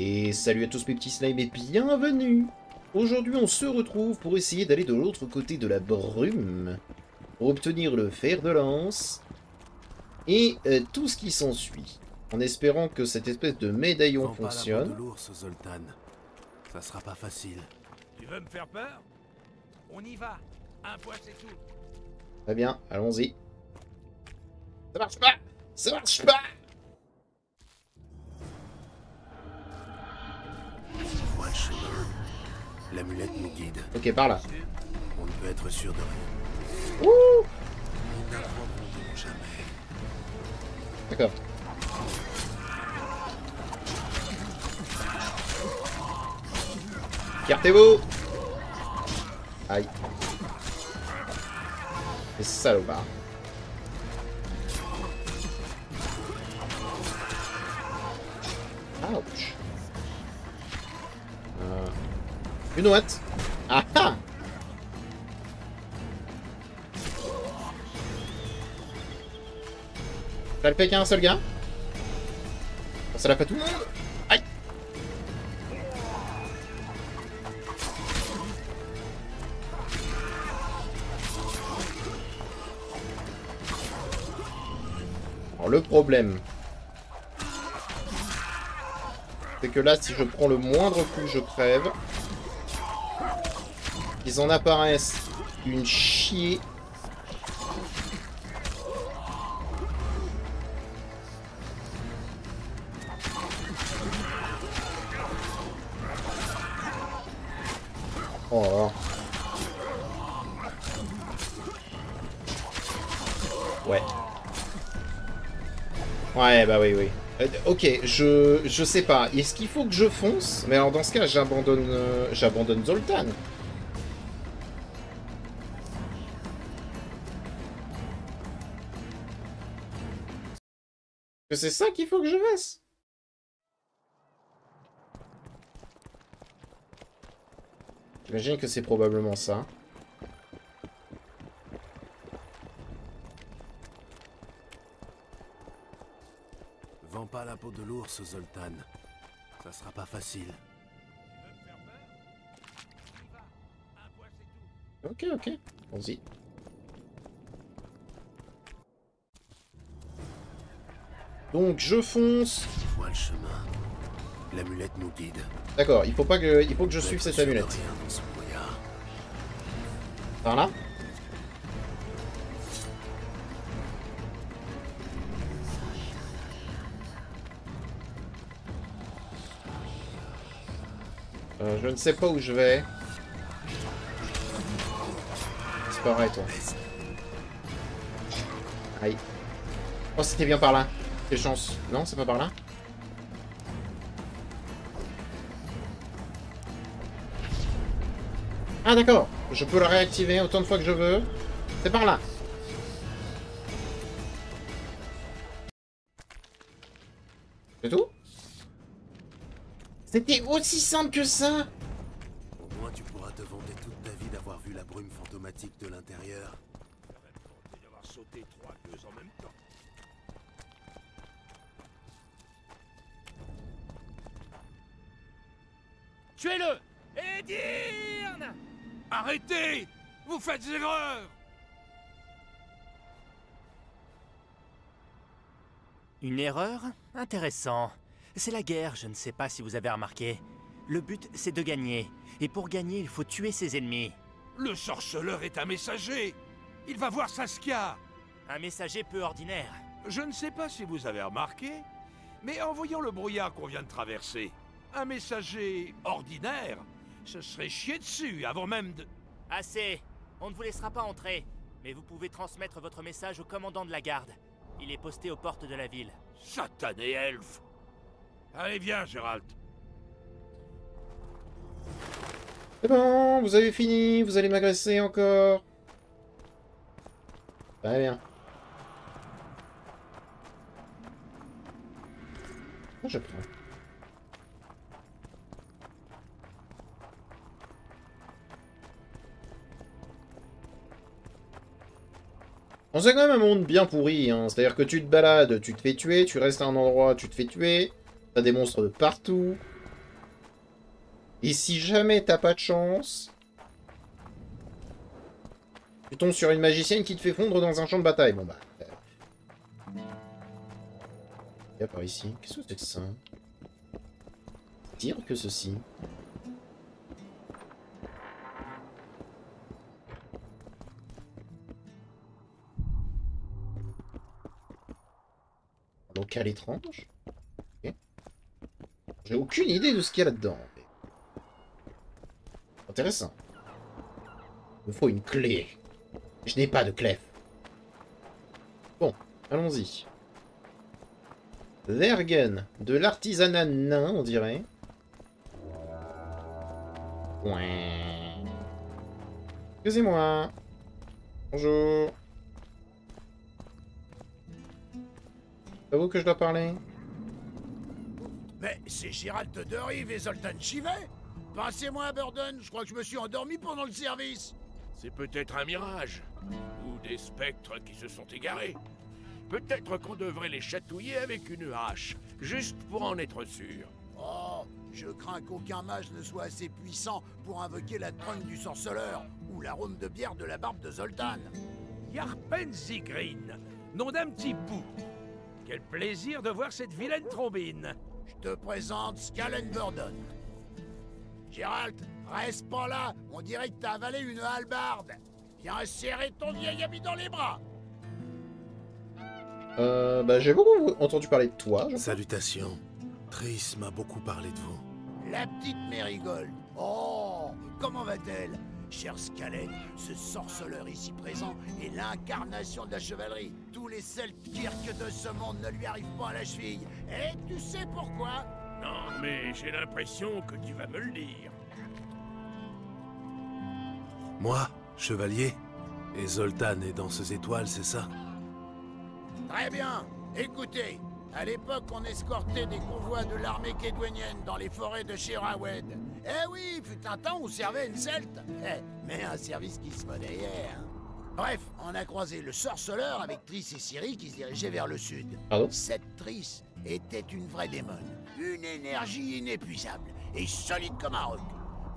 Et salut à tous mes petits slimes et bienvenue. Aujourd'hui on se retrouve pour essayer d'aller de l'autre côté de la brume, pour obtenir le fer de lance et tout ce qui s'ensuit, en espérant que cette espèce de médaillon fonctionne. Vends pas la peau de l'ours, Zoltan. Ça sera pas facile. Tu veux me faire peur? On y va. Un point c'est tout. Très bien, allons-y. Ça marche pas! Ça marche pas! Vois le chemin. L'amulette nous guide. Ok, par là. On ne peut être sûr de rien. Ouh! Nous n'abandonnerons jamais. D'accord. Écartez-vous! Aïe. C'est salopard. Ouch. Une ouate. Ah ah! Ça le fait qu'à un seul gars. Ça l'a fait tout le monde. Aïe! Alors le problème, c'est que là, si je prends le moindre coup, je crève. Ils en apparaissent une chier. Oh. Ouais. Ouais, bah oui, oui. Ok, je sais pas. Est-ce qu'il faut que je fonce? Mais alors dans ce cas, j'abandonne Zoltan. Que c'est ça qu'il faut que je fasse? J'imagine que c'est probablement ça. Vends pas la peau de l'ours, Zoltan. Ça sera pas facile. Ok, ok. Allons-y. Donc je fonce. Vois le chemin. L'amulette nous guide. D'accord, il faut que je suive On peut cette être sûr de amulette. rien dans ce brouillard. Par là? Je ne sais pas où je vais. C'est pas vrai, toi. Aïe. Oh, c'était bien par là. Quelle chance. Non, c'est pas par là? Ah, d'accord. Je peux le réactiver autant de fois que je veux. C'est par là. C'est tout? C'était aussi simple que ça? Au moins tu pourras te vanter toute ta vie d'avoir vu la brume fantomatique de l'intérieur. Et d'avoir sauté 3 gueuses en même temps. Tuez-le! Edirne! Arrêtez! Vous faites erreur! Une erreur? Intéressant. C'est la guerre, je ne sais pas si vous avez remarqué. Le but, c'est de gagner. Et pour gagner, il faut tuer ses ennemis. Le sorceleur est un messager! Il va voir Saskia! Un messager peu ordinaire. Je ne sais pas si vous avez remarqué, mais en voyant le brouillard qu'on vient de traverser, un messager ordinaire se serait chié dessus avant même de... Assez. On ne vous laissera pas entrer. Mais vous pouvez transmettre votre message au commandant de la garde. Il est posté aux portes de la ville. Satané elfe! Allez, viens, Gérald. C'est bon, vous avez fini. Vous allez m'agresser encore. Très bien. Ah, je prends. On c'est quand même un monde bien pourri, hein. C'est-à-dire que tu te balades, tu te fais tuer, tu restes à un endroit, tu te fais tuer, t'as des monstres de partout. Et si jamais t'as pas de chance, tu tombes sur une magicienne qui te fait fondre dans un champ de bataille. Bon bah... Il y a par ici. Qu'est-ce que c'est que ça? Dire que ceci. Donc à l'étrange. Okay. J'ai aucune idée de ce qu'il y a là-dedans. Mais... intéressant. Il me faut une clé. Je n'ai pas de clef. Bon, allons-y. Vergen, de l'artisanat nain, on dirait. Ouais. Excusez-moi. Bonjour. C'est à vous que je dois parler? Mais c'est Gérald de Rive et Zoltan Chivet. Passez-moi à Burden, je crois que je me suis endormi pendant le service. C'est peut-être un mirage. Ou des spectres qui se sont égarés. Peut-être qu'on devrait les chatouiller avec une hache, juste pour en être sûr. Oh, je crains qu'aucun mage ne soit assez puissant pour invoquer la trône du sorceleur ou l'arôme de bière de la barbe de Zoltan. Yarpen Zigrin, nom d'un petit bout. Quel plaisir de voir cette vilaine trombine. Je te présente Scalen Burden. Gérald, reste pas là, on dirait que t'as avalé une hallebarde. Viens serrer ton vieil ami dans les bras. Bah j'ai beaucoup entendu parler de toi. Salutations. Triss m'a beaucoup parlé de vous. La petite Mérigold. Oh, comment va-t-elle? Cher Scalen, ce sorceleur ici présent est l'incarnation de la chevalerie. Tous les Celtkirk de ce monde ne lui arrivent pas à la cheville. Et tu sais pourquoi? Non, mais j'ai l'impression que tu vas me le dire. Moi, chevalier? Et Zoltan est dans ces étoiles, c'est ça? Très bien. Écoutez, à l'époque, on escortait des convois de l'armée kédouanienne dans les forêts de Sherawed. Eh oui, fut un temps où servait une celte. Mais un service qui se monnayait, hein. Bref, on a croisé le sorceleur avec Triss et Ciri qui se dirigeaient vers le sud. Pardon? Cette Triss était une vraie démone. Une énergie inépuisable et solide comme un roc.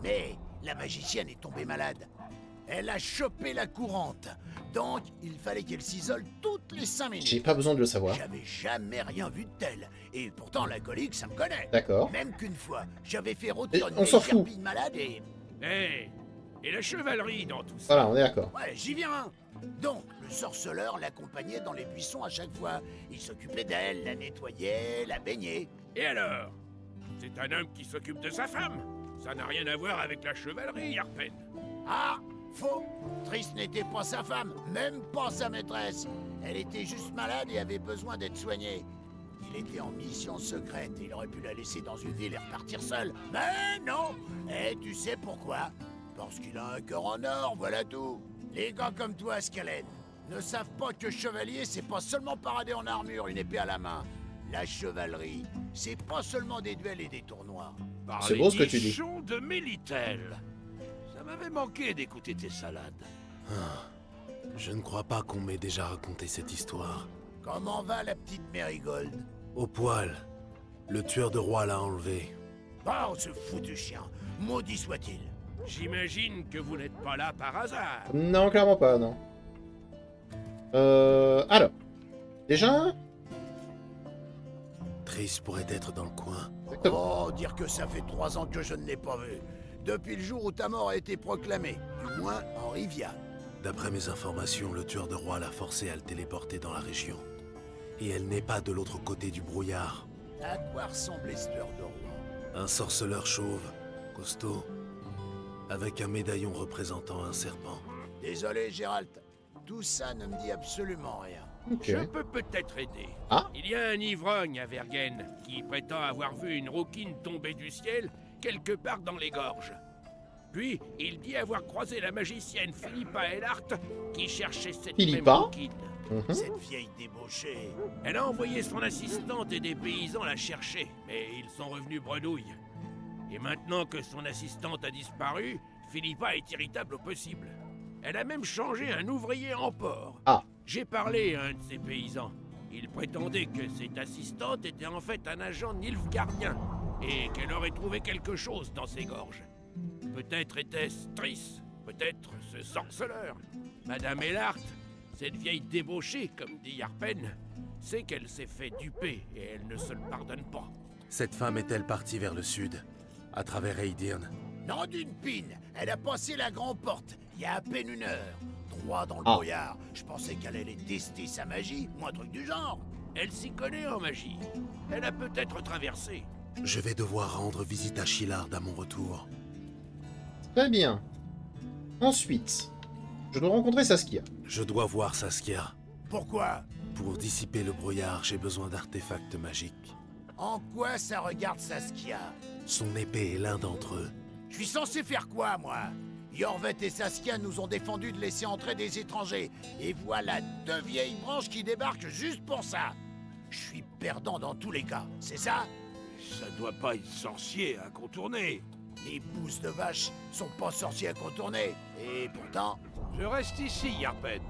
Mais la magicienne est tombée malade. Elle a chopé la courante. Donc, il fallait qu'elle s'isole toutes les 5 minutes. J'ai pas besoin de le savoir. J'avais jamais rien vu de tel. Et pourtant, la colique, ça me connaît. D'accord. Même qu'une fois, j'avais fait rôtir une on s'en vieille fout. gerpille malade et... Et la chevalerie dans tout ça. Voilà, on est d'accord. Ouais, j'y viens. Donc, le sorceleur l'accompagnait dans les buissons à chaque fois. Il s'occupait d'elle, la nettoyait, la baignait. Et alors? C'est un homme qui s'occupe de sa femme. Ça n'a rien à voir avec la chevalerie, Yarpen. Ah, faux. Triss n'était pas sa femme, même pas sa maîtresse. Elle était juste malade et avait besoin d'être soignée. Il était en mission secrète et il aurait pu la laisser dans une ville et repartir seul. Mais non. Et tu sais pourquoi? Parce qu'il a un cœur en or, voilà tout. Les gars comme toi, Scalen, ne savent pas que chevalier, c'est pas seulement parader en armure, une épée à la main. La chevalerie, c'est pas seulement des duels et des tournois. C'est beau ce que tu dis. Nichons de Mélitel. Ça m'avait manqué d'écouter tes salades. Je ne crois pas qu'on m'ait déjà raconté cette histoire. Comment va la petite Mérigold? Au poil. Le tueur de roi l'a enlevé. Oh, ce foutu chien, maudit soit-il. J'imagine que vous n'êtes pas là par hasard. Non, clairement pas, non. Alors. Déjà... Triss pourrait être dans le coin. Oh, dire que ça fait 3 ans que je ne l'ai pas vu. Depuis le jour où ta mort a été proclamée, du moins en Rivia. D'après mes informations, le tueur de roi l'a forcé à le téléporter dans la région. Et elle n'est pas de l'autre côté du brouillard. À quoi ressemblait ce tueur de roi? Un sorceleur chauve, costaud, avec un médaillon représentant un serpent. Désolé, Gérald. Tout ça ne me dit absolument rien. Ok. Je peux peut-être aider. Ah. Il y a un ivrogne à Vergen qui prétend avoir vu une rouquine tomber du ciel quelque part dans les gorges. Puis, il dit avoir croisé la magicienne Philippa Elhart qui cherchait cette Philippa même rouquine. Mhm. Cette vieille débauchée. Elle a envoyé son assistante et des paysans la chercher, mais ils sont revenus bredouilles. Et maintenant que son assistante a disparu, Philippa est irritable au possible. Elle a même changé un ouvrier en porc. Ah. J'ai parlé à un de ces paysans. Il prétendait que cette assistante était en fait un agent nilfgaardien et qu'elle aurait trouvé quelque chose dans ses gorges. Peut-être était-ce Triss, peut-être ce sorceleur. Madame Ellard, cette vieille débauchée, comme dit Yarpen, sait qu'elle s'est fait duper et elle ne se le pardonne pas. Cette femme est-elle partie vers le sud, à travers Aedirn? Non d'une pine, elle a passé la grande porte, il y a à peine une heure. Droit dans le Ah. brouillard. Je pensais qu'elle allait tester sa magie, ou un truc du genre. Elle s'y connaît en magie. Elle a peut-être traversé. Je vais devoir rendre visite à Shillard à mon retour. Très bien. Ensuite, je dois rencontrer Saskia. Je dois voir Saskia. Pourquoi? Pour dissiper le brouillard, j'ai besoin d'artefacts magiques. En quoi ça regarde Saskia? Son épée est l'un d'entre eux. Je suis censé faire quoi, moi? Yorvet et Saskia nous ont défendu de laisser entrer des étrangers. Et voilà 2 vieilles branches qui débarquent juste pour ça. Je suis perdant dans tous les cas, c'est ça? Ça doit pas être sorcier à contourner. Les pousses de vache sont pas sorciers à contourner. Et pourtant, Je reste ici, Yarpen.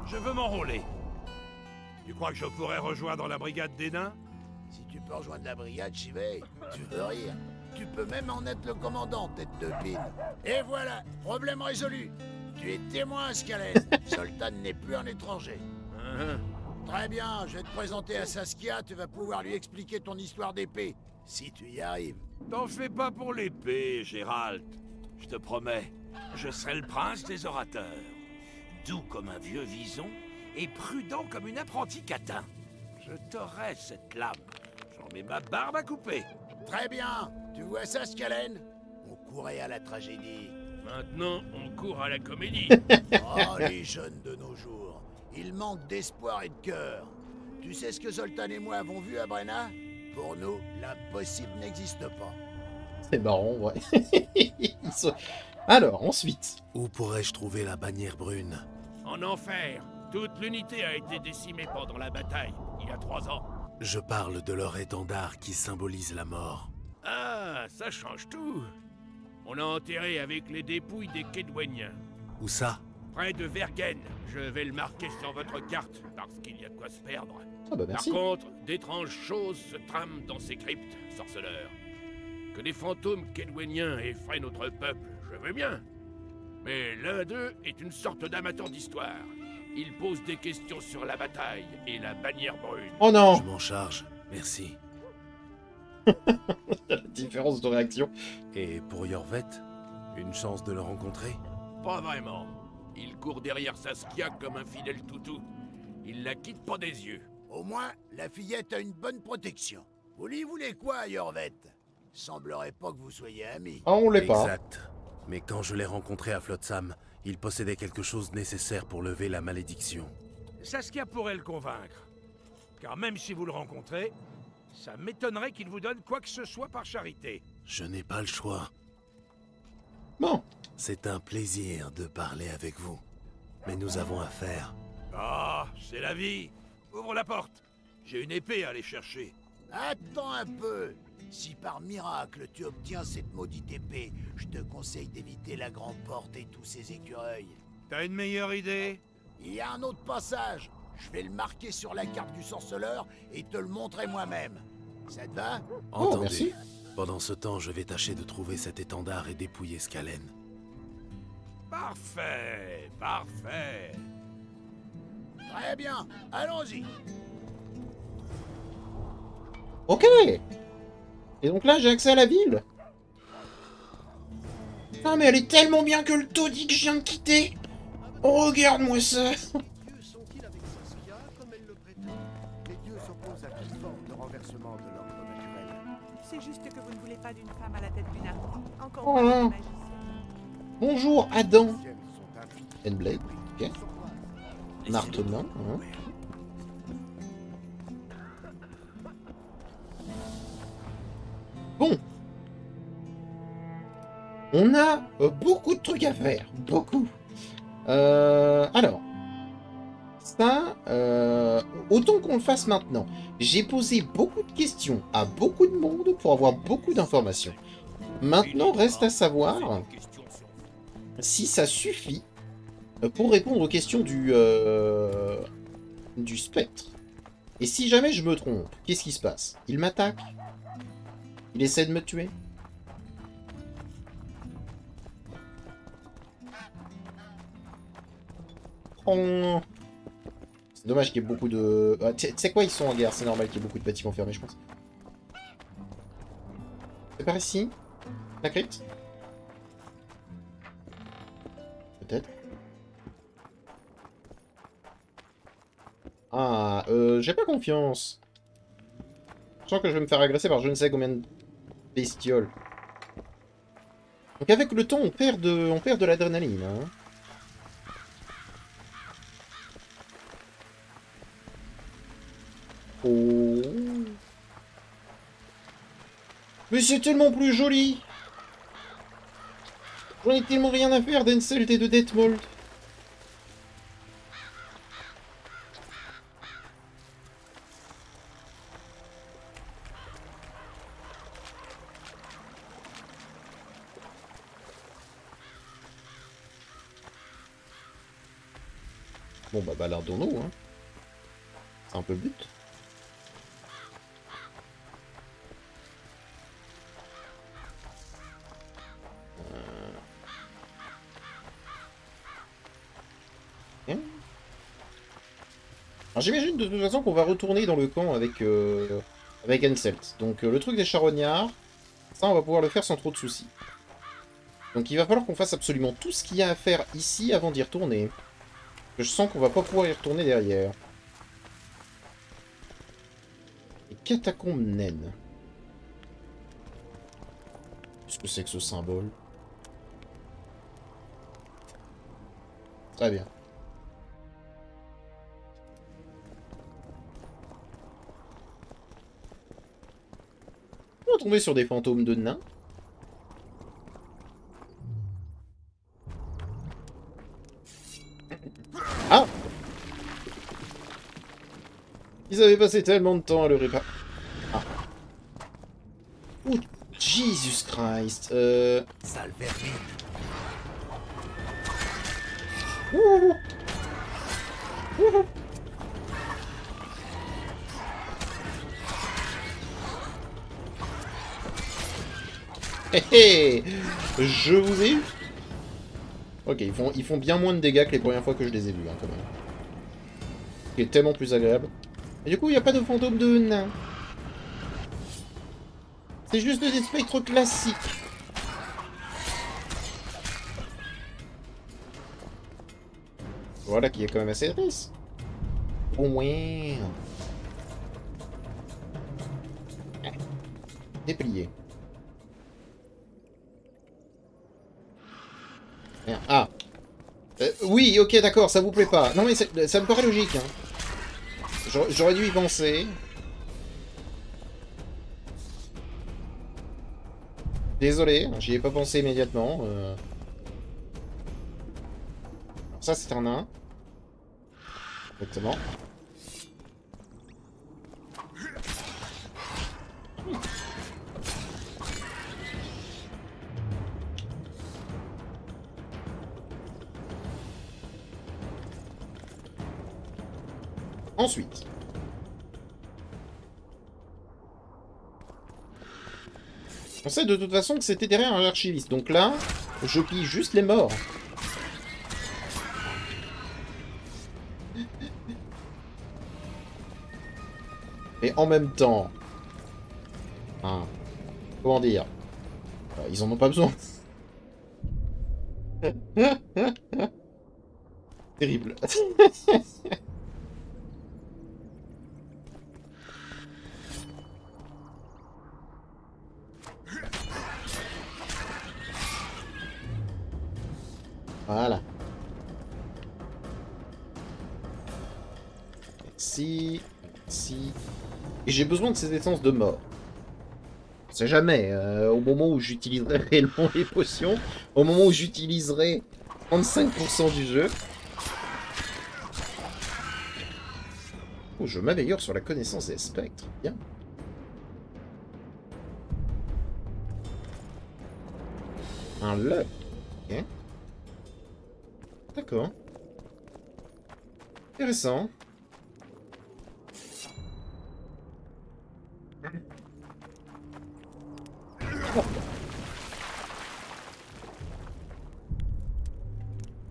Je veux m'enrôler. Tu crois que je pourrais rejoindre la brigade des nains? si tu peux rejoindre la brigade, j'y vais. Tu veux rire? Tu peux même en être le commandant, tête de pine. Et voilà, problème résolu. Tu es témoin, Skalen. Zoltan n'est plus un étranger. Hein? Très bien, je vais te présenter à Saskia, tu vas pouvoir lui expliquer ton histoire d'épée. Si tu y arrives. T'en fais pas pour l'épée, Gérald. Je te promets, je serai le prince des orateurs. Doux comme un vieux vison et prudent comme une apprentie catin. Je t'aurai cette lame. J'en mets ma barbe à couper. Très bien, tu vois ça, Skalen? On courait à la tragédie. Maintenant, on court à la comédie. Oh, les jeunes de nos jours. Ils manquent d'espoir et de cœur. Tu sais ce que Zoltan et moi avons vu à Brenna? Pour nous, l'impossible n'existe pas. C'est marrant, ouais. Ils sont- Alors, ensuite. Où pourrais-je trouver la bannière brune? En enfer, toute l'unité a été décimée pendant la bataille, il y a 3 ans. Je parle de leur étendard qui symbolise la mort. Ah, ça change tout. On l'a enterré avec les dépouilles des Kedweniens. Où ça? Près de Vergen. Je vais le marquer sur votre carte, parce qu'il y a de quoi se perdre. Ah bah merci. Par contre, d'étranges choses se trament dans ces cryptes, sorceleurs. Que des fantômes kedweniens effraient notre peuple, je veux bien. Mais l'un d'eux est une sorte d'amateur d'histoire. Il pose des questions sur la bataille et la bannière brune. Oh non. Je m'en charge, merci. La différence de réaction. Et pour Yorvet, une chance de le rencontrer? Pas vraiment. Il court derrière Saskia comme un fidèle toutou. Il la quitte pas des yeux. Au moins, la fillette a une bonne protection. Vous lui voulez quoi, Yorvet? Semblerait pas que vous soyez amis. Ah, on l'est pas. Exact. Mais quand je l'ai rencontré à Flotsam, il possédait quelque chose nécessaire pour lever la malédiction. Saskia pourrait le convaincre. Car même si vous le rencontrez, ça m'étonnerait qu'il vous donne quoi que ce soit par charité. Je n'ai pas le choix. Bon. C'est un plaisir de parler avec vous. Mais nous avons affaire. Ah, c'est la vie. Ouvre la porte. J'ai une épée à aller chercher. Attends un peu. Si par miracle tu obtiens cette maudite épée, je te conseille d'éviter la grande porte et tous ces écureuils. T'as une meilleure idée? Il y a un autre passage. Je vais le marquer sur la carte du sorceleur et te le montrer moi-même. Ça te va? Oh, Entendu. merci. Pendant ce temps, je vais tâcher de trouver cet étendard et dépouiller Skalen. Parfait, parfait. Très bien, allons-y. Ok. Et donc là, j'ai accès à la ville. Ah, mais elle est tellement bien que le taudis que je viens de quitter. Oh, regarde-moi ça. Les dieux sont-ils avec Saskia comme elle le prétend? Les dieux s'opposent à toute forme de renversement de l'ordre naturel. C'est juste que vous ne voulez pas d'une femme à la tête d'une armée. Encore Oh moins non. d'une magicienne. Bonjour, Adam. Les ciels sont infinis. Endblade, ok. Martenin, hein. Bon. On a beaucoup de trucs à faire. Beaucoup. Alors. Ça, autant qu'on le fasse maintenant. J'ai posé beaucoup de questions à beaucoup de monde pour avoir beaucoup d'informations. Maintenant, reste à savoir si ça suffit pour répondre aux questions du spectre. Et si jamais je me trompe, qu'est-ce qui se passe? Il m'attaque? Il essaie de me tuer. Oh. C'est dommage qu'il y ait beaucoup de... Ah, tu sais quoi, ils sont en guerre, c'est normal qu'il y ait beaucoup de bâtiments fermés, je pense. C'est par ici? La crypte? Peut-être. Ah, j'ai pas confiance. Je sens que je vais me faire agresser par je ne sais combien de bestioles. Donc avec le temps, on perd de l'adrénaline, hein. Oh. Mais c'est tellement plus joli. J'en ai tellement rien à faire d'Henselt et de Detmold. Bon bah baladons-nous, hein. C'est un peu le but. Alors j'imagine de toute façon qu'on va retourner dans le camp avec Henselt. Donc le truc des charognards, ça on va pouvoir le faire sans trop de soucis. Donc il va falloir qu'on fasse absolument tout ce qu'il y a à faire ici avant d'y retourner. Je sens qu'on va pas pouvoir y retourner derrière. Les catacombes naines. Qu'est-ce que c'est que ce symbole? Très bien. On va tomber sur des fantômes de nains. Ah! Ils avaient passé tellement de temps à le réparer. Ah. Oh, Jesus Christ. Sale vermine. Ouh. Ouh. Hé hé! Je vous ai eu. Ok, ils font bien moins de dégâts que les premières fois que je les ai vus, hein, quand même. Ce qui est tellement plus agréable. Et du coup, il n'y a pas de fantôme de nain. C'est juste des spectres classiques. Voilà qui est quand même assez triste. Au moins. Déplié. Merde. Ah. Oui, ok, d'accord, ça vous plaît pas. Non mais ça me paraît logique. Hein. J'aurais dû y penser. Désolé, j'y ai pas pensé immédiatement. Alors ça c'est un nain. Exactement. Ensuite. On sait de toute façon que c'était derrière un archiviste. Donc là, je pille juste les morts. Et en même temps... Hein, comment dire, ils en ont pas besoin. Terrible. Voilà. Merci. Merci. Et j'ai besoin de ces essences de mort. On sait jamais. Au moment où j'utiliserai réellement les potions, au moment où j'utiliserai 35% du jeu. Oh, je m'améliore sur la connaissance des spectres. Bien. Un leurre. Ok. D'accord. Intéressant.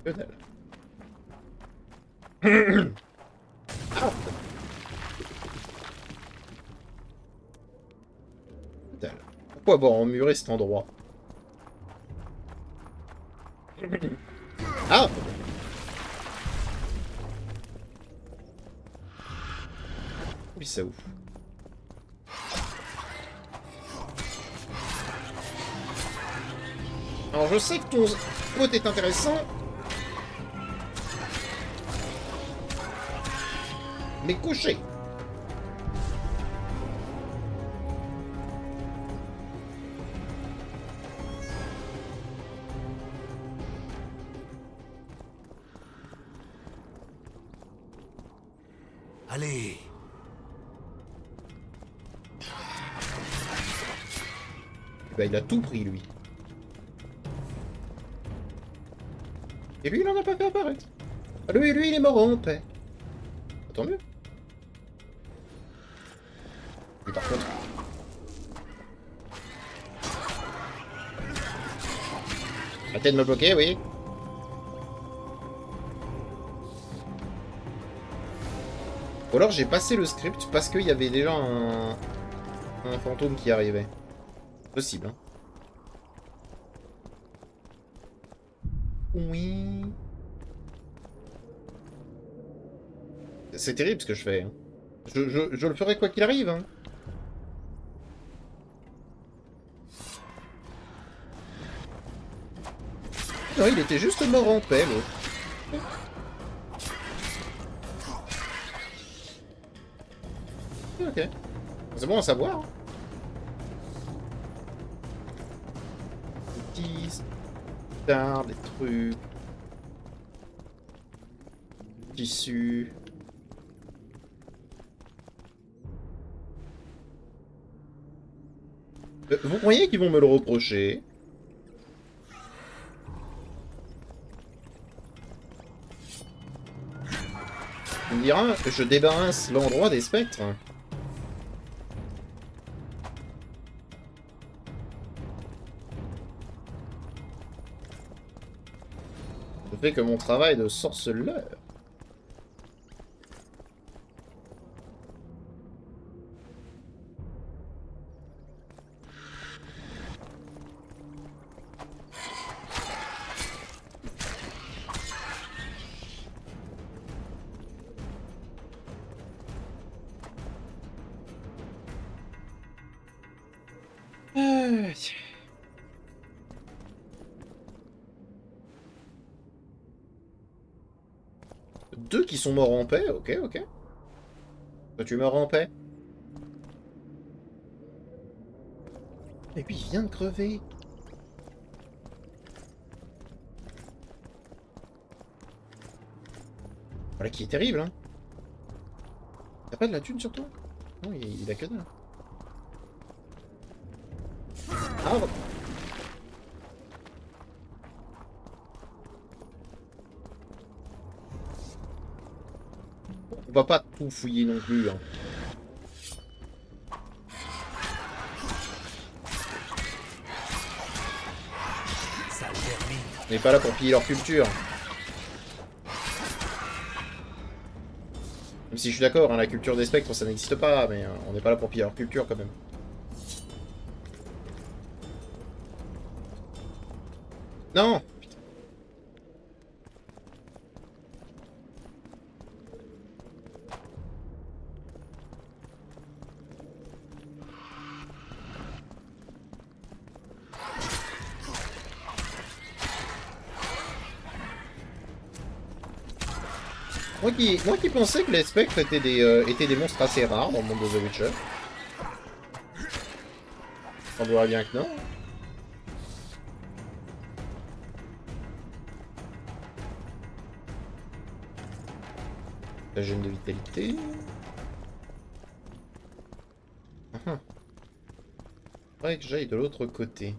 Que dalle. Ah. Que dalle. Pourquoi avoir emmuré cet endroit? Ah. Oui, ça ouf. Alors je sais que ton pote est intéressant. Mais couché. Allez. Bah il a tout pris lui. Et lui il en a pas fait apparaître. Ah, lui il est mort en paix. Tant mieux. Mais par contre... Arrêtez de me bloquer, oui. Ou alors j'ai passé le script parce qu'il y avait déjà un fantôme qui arrivait. Possible, hein. Oui. C'est terrible ce que je fais. Hein. Je le ferai quoi qu'il arrive. Hein. Non, il était juste mort en paix, l'autre. Ok. C'est bon à savoir. Hein. Des petits stars, des trucs. Tissus. Vous croyez qu'ils vont me le reprocher? On me dira que je débarrasse l'endroit des spectres. Je fais que mon travail de sorceleur. Deux qui sont morts en paix, ok, ok. Toi, tu meurs en paix. Et puis il vient de crever. Voilà qui est terrible, hein. T'as pas de la thune sur toi? Non, il a que dalle. Ah, on va pas tout fouiller non plus. Hein. On n'est pas là pour piller leur culture. Même si je suis d'accord, hein, la culture des spectres ça n'existe pas, mais on n'est pas là pour piller leur culture quand même. Non! Moi qui pensais que les spectres étaient des monstres assez rares dans le monde de The Witcher. On voit bien que non. La gêne de vitalité. Faudrait que j'aille de l'autre côté.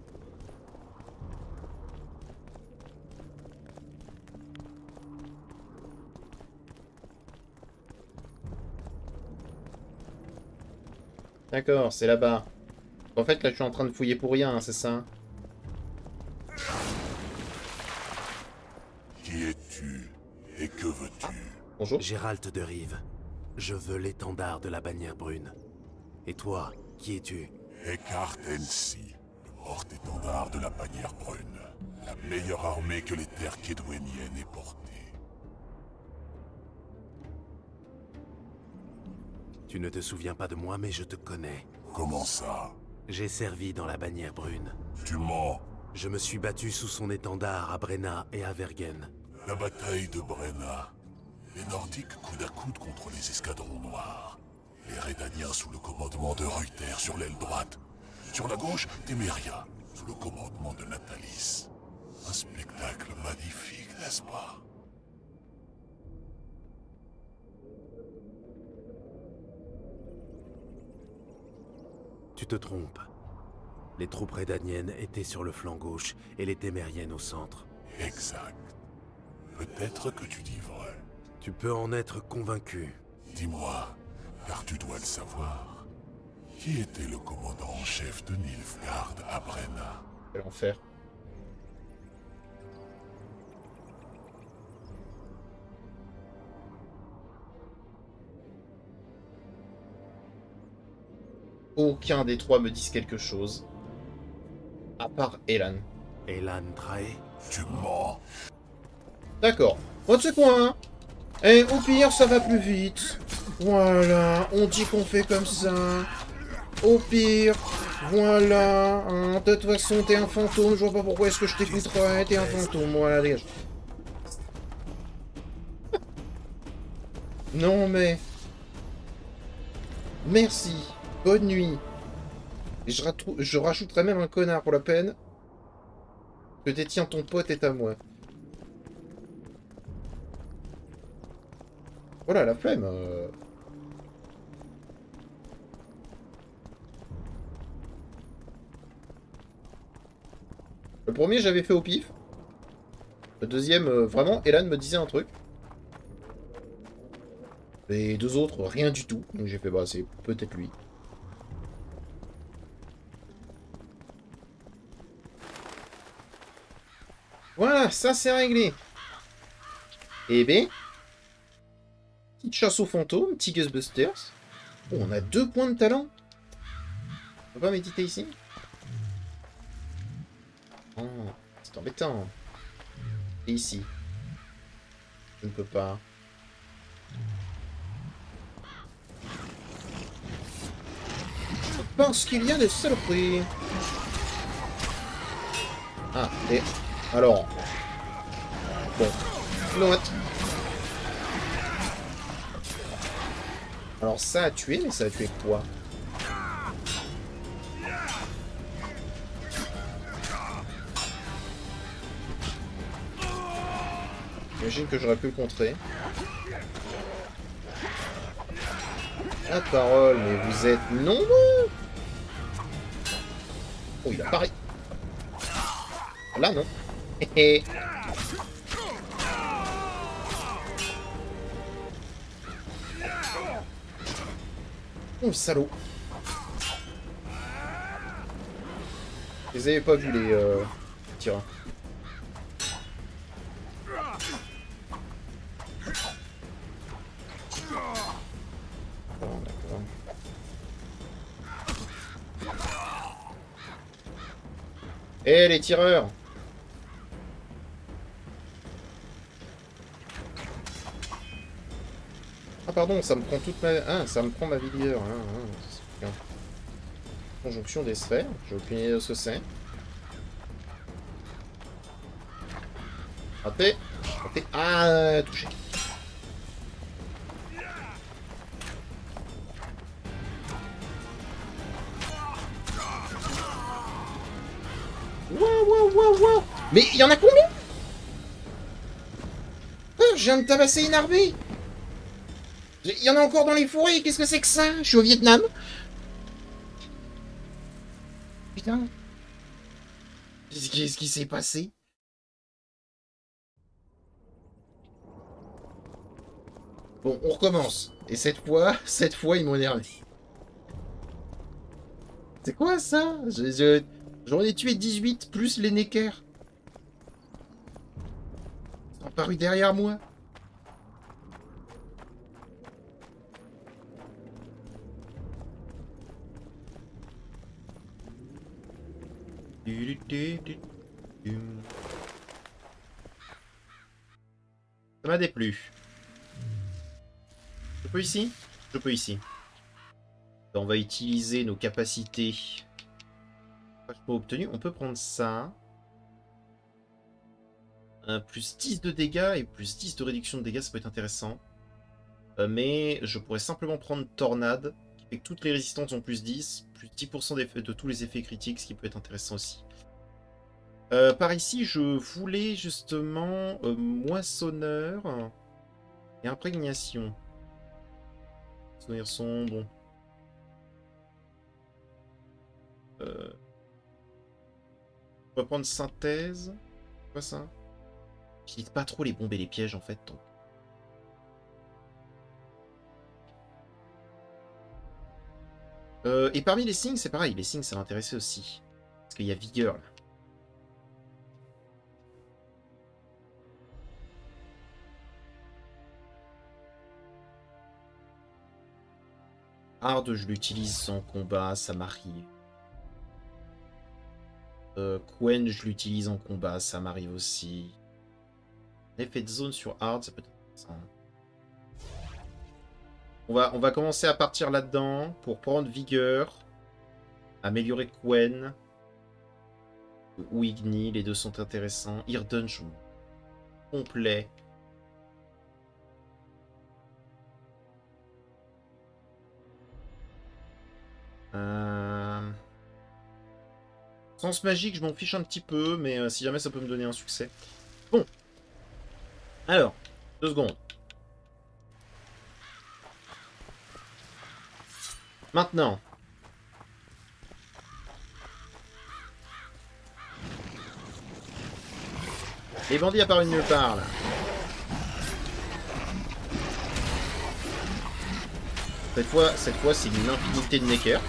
D'accord, c'est là-bas. En fait, là, je suis en train de fouiller pour rien, hein, c'est ça? Qui es-tu et que veux-tu? Bonjour. Gérald de Rive. Je veux l'étendard de la bannière brune. Et toi, qui es-tu? Eckhart Elsie, le porte-étendard de la bannière brune. La meilleure armée que les terres kédouéniennes aient portée. Tu ne te souviens pas de moi, mais je te connais. Comment ça? J'ai servi dans la bannière brune. Tu mens. Je me suis battu sous son étendard à Brenna et à Vergen. La bataille de Brenna. Les Nordiques coude à coude contre les escadrons noirs. Les Rédaniens sous le commandement de Reuter sur l'aile droite. Sur la gauche, Téméria, sous le commandement de Natalis. Un spectacle magnifique, n'est-ce pas? Tu te trompes. Les troupes rédaniennes étaient sur le flanc gauche et les témériennes au centre. Exact. Peut-être que tu dis vrai. Tu peux en être convaincu. Dis-moi, car tu dois le savoir. Qui était le commandant en chef de Nilfgaard à Brenna? Quel enfer. Aucun des trois me disent quelque chose. À part Elan. Elan Trahe? Tu mens. D'accord. Bon, tu sais quoi, hein? Eh, au pire, ça va plus vite. Voilà, on dit qu'on fait comme ça. Au pire, voilà. Hein. De toute façon, t'es un fantôme, je vois pas pourquoi est-ce que je t'écouterais. T'es un fantôme, voilà, dégage. Non, mais... Merci. Bonne nuit. Et je rajouterai même un connard pour la peine. Que détient ton pote est à moi. Voilà, la flemme. Le premier, j'avais fait au pif. Le deuxième, vraiment, Elan me disait un truc. Les deux autres, rien du tout. Donc j'ai fait, bah, c'est peut-être lui. Voilà, ça c'est réglé. Eh ben... Petite chasse aux fantômes, petit Ghostbusters. Oh, on a 2 points de talent. On peut pas méditer ici? Oh, c'est embêtant. Et ici? Je ne peux pas. Parce qu'il y a des saloperies. Ah, et... Alors... Bon. Note. Alors ça a tué, mais ça a tué quoi? J'imagine que j'aurais pu le contrer. La parole, mais vous êtes nombreux. Oh, il apparaît. Là, non. Hé oh, salaud. Je les avais pas vus, les tyrans. Bon, d'accord. Eh, les tireurs! Ah pardon, ça me prend toute ma... Ah, ça me prend ma vie leader. C'est bien. Conjonction des sphères. J'ai aucune idée de ce que c'est. Raté. Raté. Ah, touché. Wow. Mais il y en a combien? Oh, je viens de tabasser une armée. Il y en a encore dans les forêts, qu'est-ce que c'est que ça? Je suis au Vietnam. Putain. Qu'est-ce qui s'est passé? Bon, on recommence. Et cette fois, ils m'ont énervé. C'est quoi ça? J'en ai tué 18 plus les Necker. Ils sont apparus derrière moi. Ça m'a déplu. Je peux ici? Je peux ici. On va utiliser nos capacités. Pas obtenu. On peut prendre ça. Plus 10 de dégâts et plus 10 de réduction de dégâts, ça peut être intéressant. Mais je pourrais simplement prendre Tornade, qui fait que toutes les résistances ont plus 10, plus 10% de tous les effets critiques, ce qui peut être intéressant aussi. Par ici, je voulais justement Moissonneur et Imprégnation. Souvenirs sont bon. On va prendre Synthèse. Quoi ça? J'utilise pas trop les bombes et les pièges en fait. Donc. Et parmi les signes, c'est pareil. Les signes, ça m'intéressait aussi. Parce qu'il y a Vigueur là. Hard, je l'utilise sans combat, ça m'arrive. Quen, je l'utilise en combat, ça m'arrive aussi. L'effet de zone sur Hard, ça peut être intéressant. On va commencer à partir là-dedans pour prendre Vigueur, améliorer Quen ou Igni, les deux sont intéressants. Irden, je complet. Sens magique, je m'en fiche un petit peu, mais si jamais ça peut me donner un succès. Bon. Alors, 2 secondes. Maintenant. Les bandits apparus de nulle part, là. Cette fois, c'est une infinité de Necker.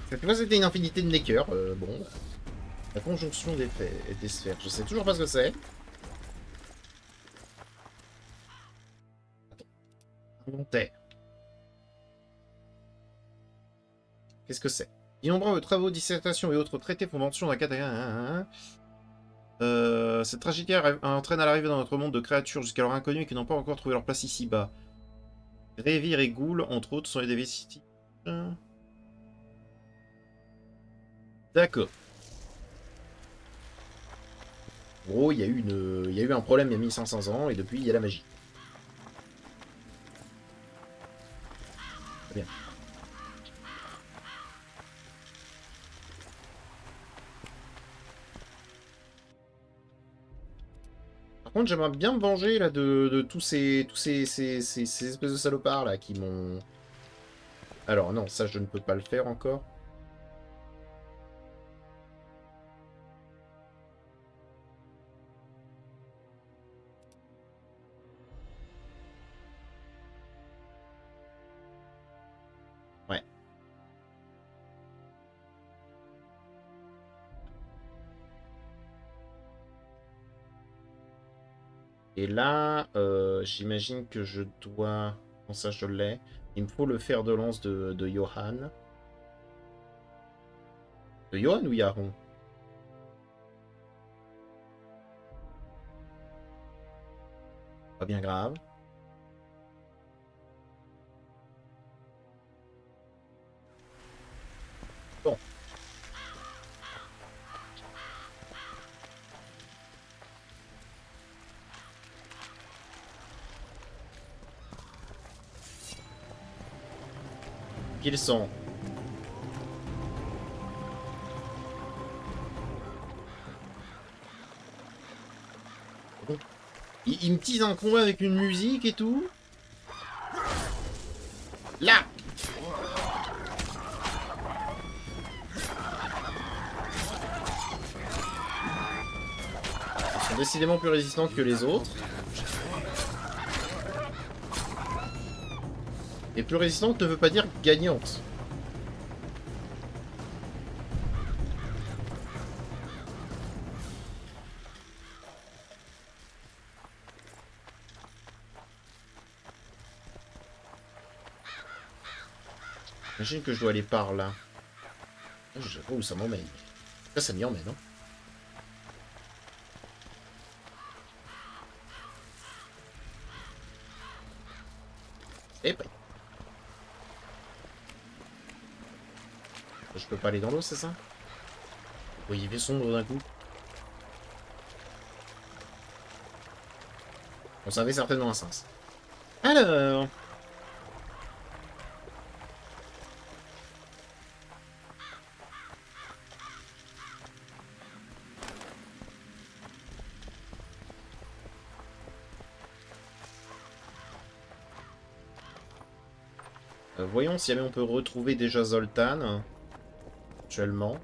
Cette fois, c'était une infinité de Necker. Bon. La conjonction des sphères. Je sais toujours pas ce que c'est. Attends. Inventaire. Qu'est-ce que c'est? Innombrables travaux, dissertations et autres traités font mention d'un cas. Cette tragédie entraîne à l'arrivée dans notre monde de créatures jusqu'alors inconnues et qui n'ont pas encore trouvé leur place ici-bas. Révir et Ghoul, entre autres, sont les vestiges. D'accord. En gros, il y a eu un problème il y a 1500 ans et depuis, il y a la magie. Très bien. Par contre, j'aimerais bien me venger là de tous ces espèces de salopards là qui m'ont... Alors non, ça je ne peux pas le faire encore. Ouais. Et là, j'imagine que je dois... Bon, ça, je l'ai. Il me faut le fer de lance de Johan. De Johan ou Yaron? Pas bien grave. Bon. Qu'ils sont. Il me tease un combat avec une musique et tout. Là. décidément plus résistante que les autres. Et plus résistante ne veut pas dire gagnante. J'imagine que je dois aller par là. Je sais pas où ça m'emmène. Là, ça m'y emmène, hein. Et bah. Je peux pas aller dans l'eau, c'est ça? Oui, il fait sombre d'un coup. On savait certainement un sens. Alors... voyons si jamais on peut retrouver déjà Zoltan. Actuellement.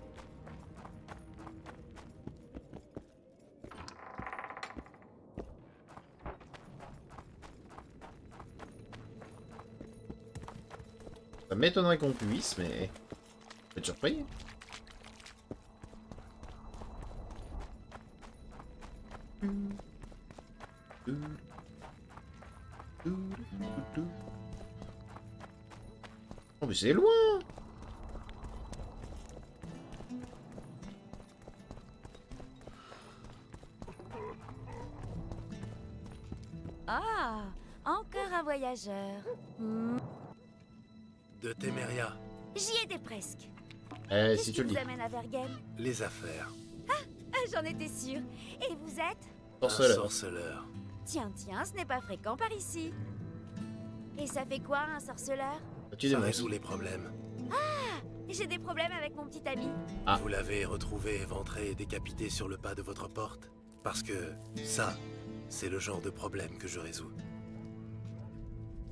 Ça m'étonnerait qu'on puisse, mais... je peux être surpris. Oh mais c'est loin! Ah, encore un voyageur. De Téméria. J'y étais presque. Si Qu'est-ce tu qui le dis. vous amène à Vergen? Les affaires. J'en étais sûre. Et vous êtes? Un Sorceleur. sorceleur. Tiens, ce n'est pas fréquent par ici. Et ça fait quoi, un sorceleur? Tu Ça devrais. résout les problèmes. J'ai des problèmes avec mon petit ami. Ah. Vous l'avez retrouvé éventré et décapité sur le pas de votre porte. Parce que ça, c'est le genre de problème que je résous.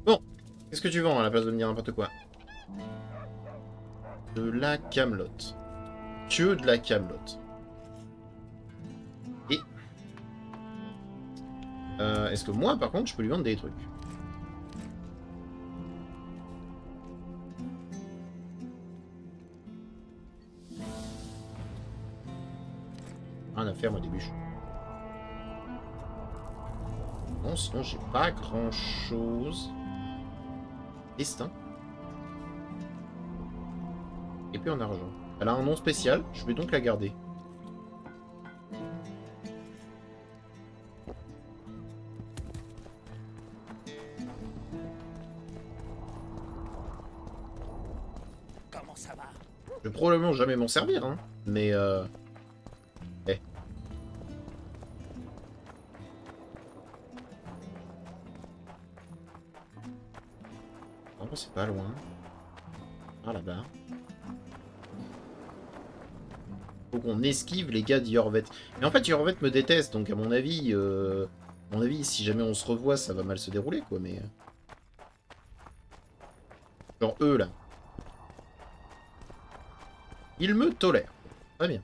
Bon, qu'est-ce que tu vends à la place de me dire n'importe quoi? De la camelote. Que de la camelote. Et... est-ce que moi, par contre, je peux lui vendre des trucs? Rien à faire, moi, début. Non, sinon, j'ai pas grand-chose. Destin. Et puis en argent. Elle a un nom spécial, je vais donc la garder. Comment ça va? Je vais probablement jamais m'en servir, hein. Mais eh. Non, c'est pas loin. Ah, là-bas. Faut qu'on esquive les gars d'Yorvet. Mais en fait, Yorvet me déteste, donc à mon avis, si jamais on se revoit, ça va mal se dérouler, quoi, mais... genre eux, là. Ils me tolèrent. Très bien.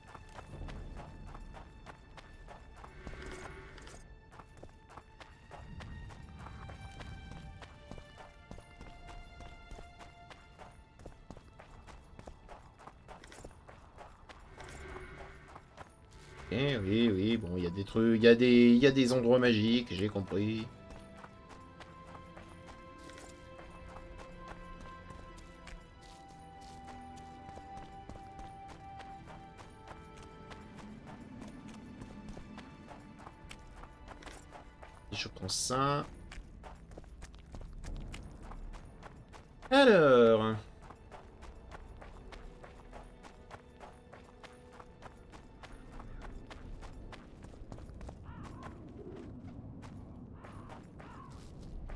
Eh oui, oui, bon, il y a des trucs, il y a des endroits magiques, j'ai compris. Et je prends ça. Alors...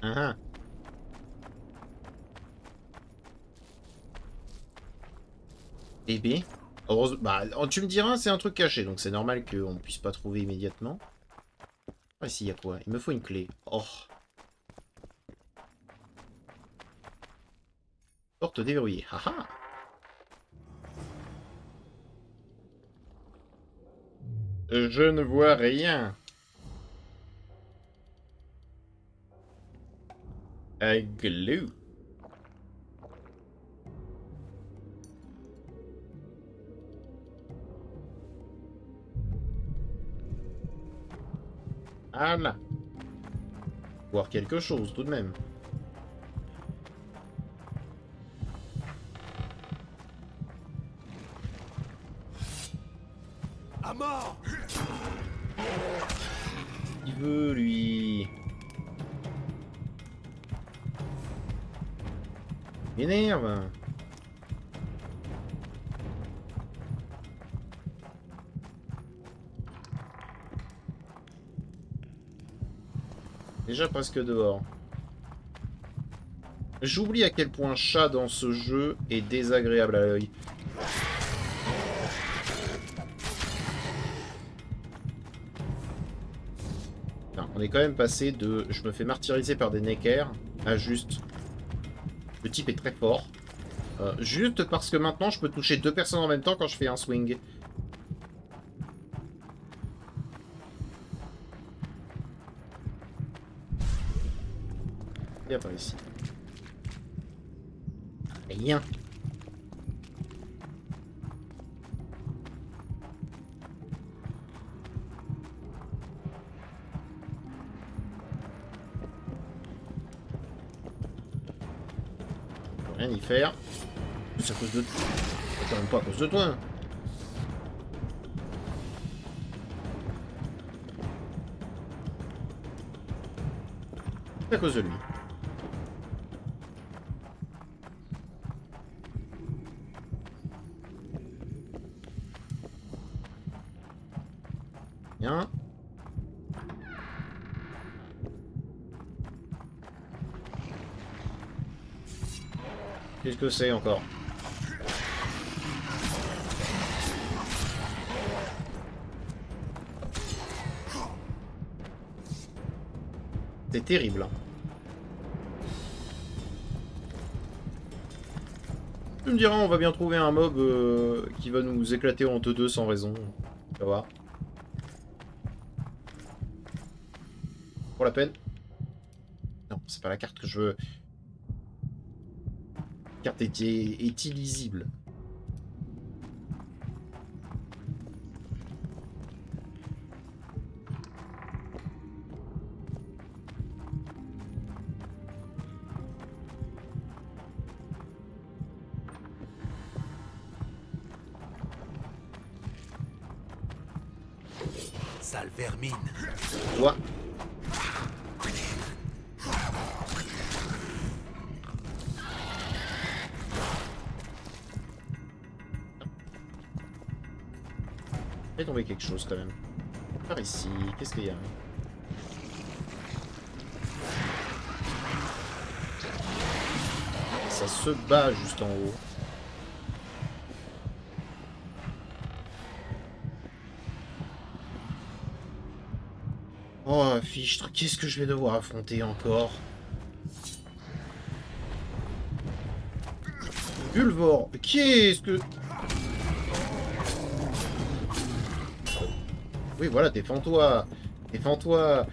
Ah. Bébé. Heureusement, bah, tu me diras, c'est un truc caché, donc c'est normal qu'on ne puisse pas trouver immédiatement. Ah, ici, il y a quoi? Il me faut une clé. Oh. Porte déverrouillée. Haha. Je ne vois rien. Glue. Voilà. Voir quelque chose tout de même. À mort! Il veut, lui. Il m'énerve. Déjà presque dehors. J'oublie à quel point chat dans ce jeu est désagréable à l'œil. On est quand même passé de je me fais martyriser par des neckers à juste le type est très fort. Juste parce que maintenant je peux toucher 2 personnes en même temps quand je fais un swing. Et par ici. Rien. Rien y faire. C'est à cause de... C'est quand même pas à cause de toi. C'est à cause de lui. Bien. Qu'est-ce que c'est encore? C'est terrible. Tu me diras, on va bien trouver un mob qui va nous éclater en deux sans raison. Ça va. Pour la peine. Non, c'est pas la carte que je veux. La carte est illisible. Sale vermine. Ouais. Il est tombé quelque chose quand même. Par ici, qu'est-ce qu'il y a? Ça se bat juste en haut. Oh, fichtre, qu'est-ce que je vais devoir affronter encore? Bulvor, qu'est-ce que... Oui, voilà, défends-toi. Défends-toi.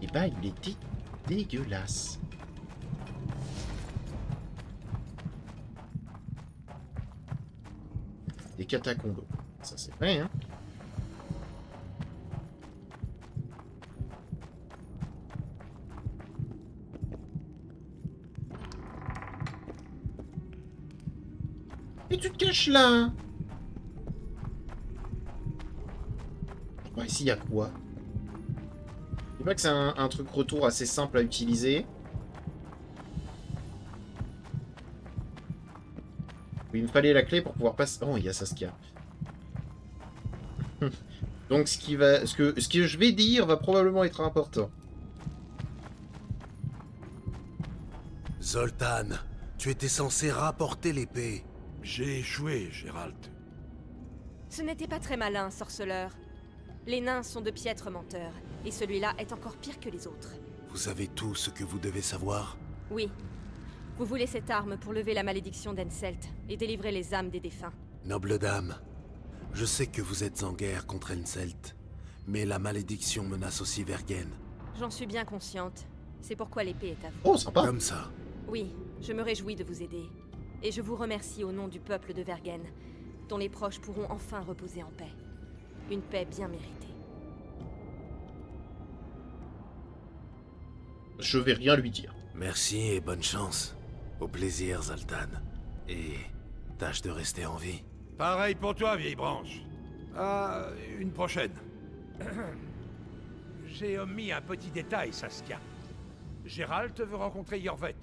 Et bah, il était dégueulasse. Des catacombes. Ça, c'est vrai, hein. Et tu te caches là. Bah, ici, il y a quoi? Je sais pas que c'est un truc retour assez simple à utiliser. Oui, il me fallait la clé pour pouvoir passer... Oh, il y a Saskia. Donc, ce que je vais dire va probablement être important. Zoltan, tu étais censé rapporter l'épée. J'ai échoué, Gérald. Ce n'était pas très malin, sorceleur. Les nains sont de piètres menteurs, et celui-là est encore pire que les autres. Vous savez tout ce que vous devez savoir? Oui. Vous voulez cette arme pour lever la malédiction d'Henselt et délivrer les âmes des défunts. Noble dame, je sais que vous êtes en guerre contre Henselt, mais la malédiction menace aussi Vergen. J'en suis bien consciente. C'est pourquoi l'épée est à vous. Oh, sympa. Comme ça. Oui, je me réjouis de vous aider. Et je vous remercie au nom du peuple de Vergen, dont les proches pourront enfin reposer en paix. Une paix bien méritée. Je vais rien lui dire. Merci et bonne chance. Au plaisir, Zoltan. Et tâche de rester en vie. Pareil pour toi, vieille branche. Ah, une prochaine. J'ai omis un petit détail, Saskia. Gérald veut rencontrer Yorvet.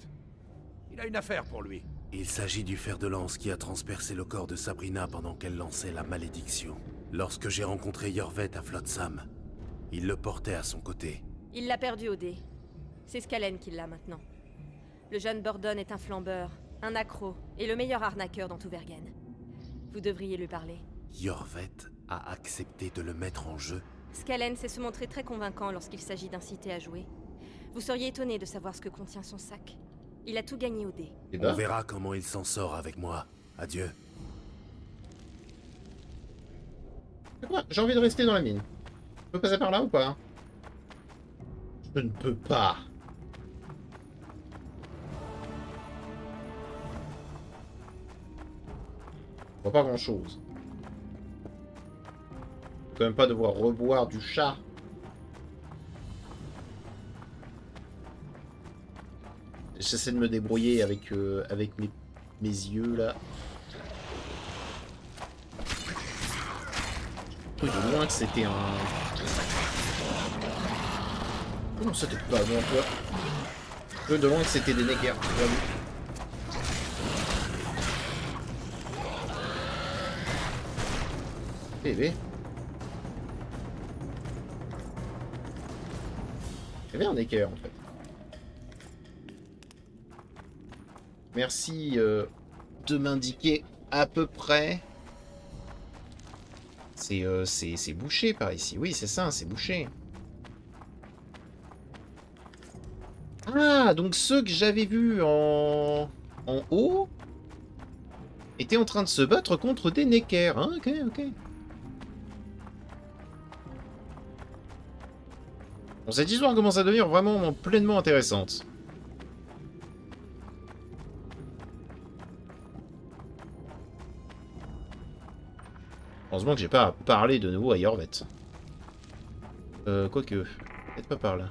Il a une affaire pour lui. Il s'agit du fer de lance qui a transpercé le corps de Sabrina pendant qu'elle lançait la malédiction. Lorsque j'ai rencontré Yorvet à Flotsam, il le portait à son côté. Il l'a perdu au dé. C'est Skalen qui l'a maintenant. Le jeune Bordon est un flambeur, un accro, et le meilleur arnaqueur dans tout Vergen. Vous devriez lui parler. Yorvet a accepté de le mettre en jeu. Skalen sait se montrer très convaincant lorsqu'il s'agit d'inciter à jouer. Vous seriez étonné de savoir ce que contient son sac. Il a tout gagné au dé. On verra comment il s'en sort avec moi. Adieu. J'ai envie de rester dans la mine. Je peux passer par là ou pas? Je ne peux pas. Je vois pas grand chose. Quand même pas devoir reboire du chat. J'essaie de me débrouiller avec, avec mes yeux là. J'ai cru de loin que c'était un... Oh non, c'était pas bon toi. J'ai cru de loin que c'était des Neckers. Bébé. Il y avait un Necker en fait. Merci de m'indiquer à peu près. C'est bouché par ici. Oui, c'est ça, c'est bouché. Ah, donc ceux que j'avais vus en haut étaient en train de se battre contre des Neckers. Hein, ok, ok. Bon, cette histoire commence à devenir vraiment pleinement intéressante. Heureusement que j'ai pas à parler de nouveau à Yorvet. Quoique, peut-être pas par là.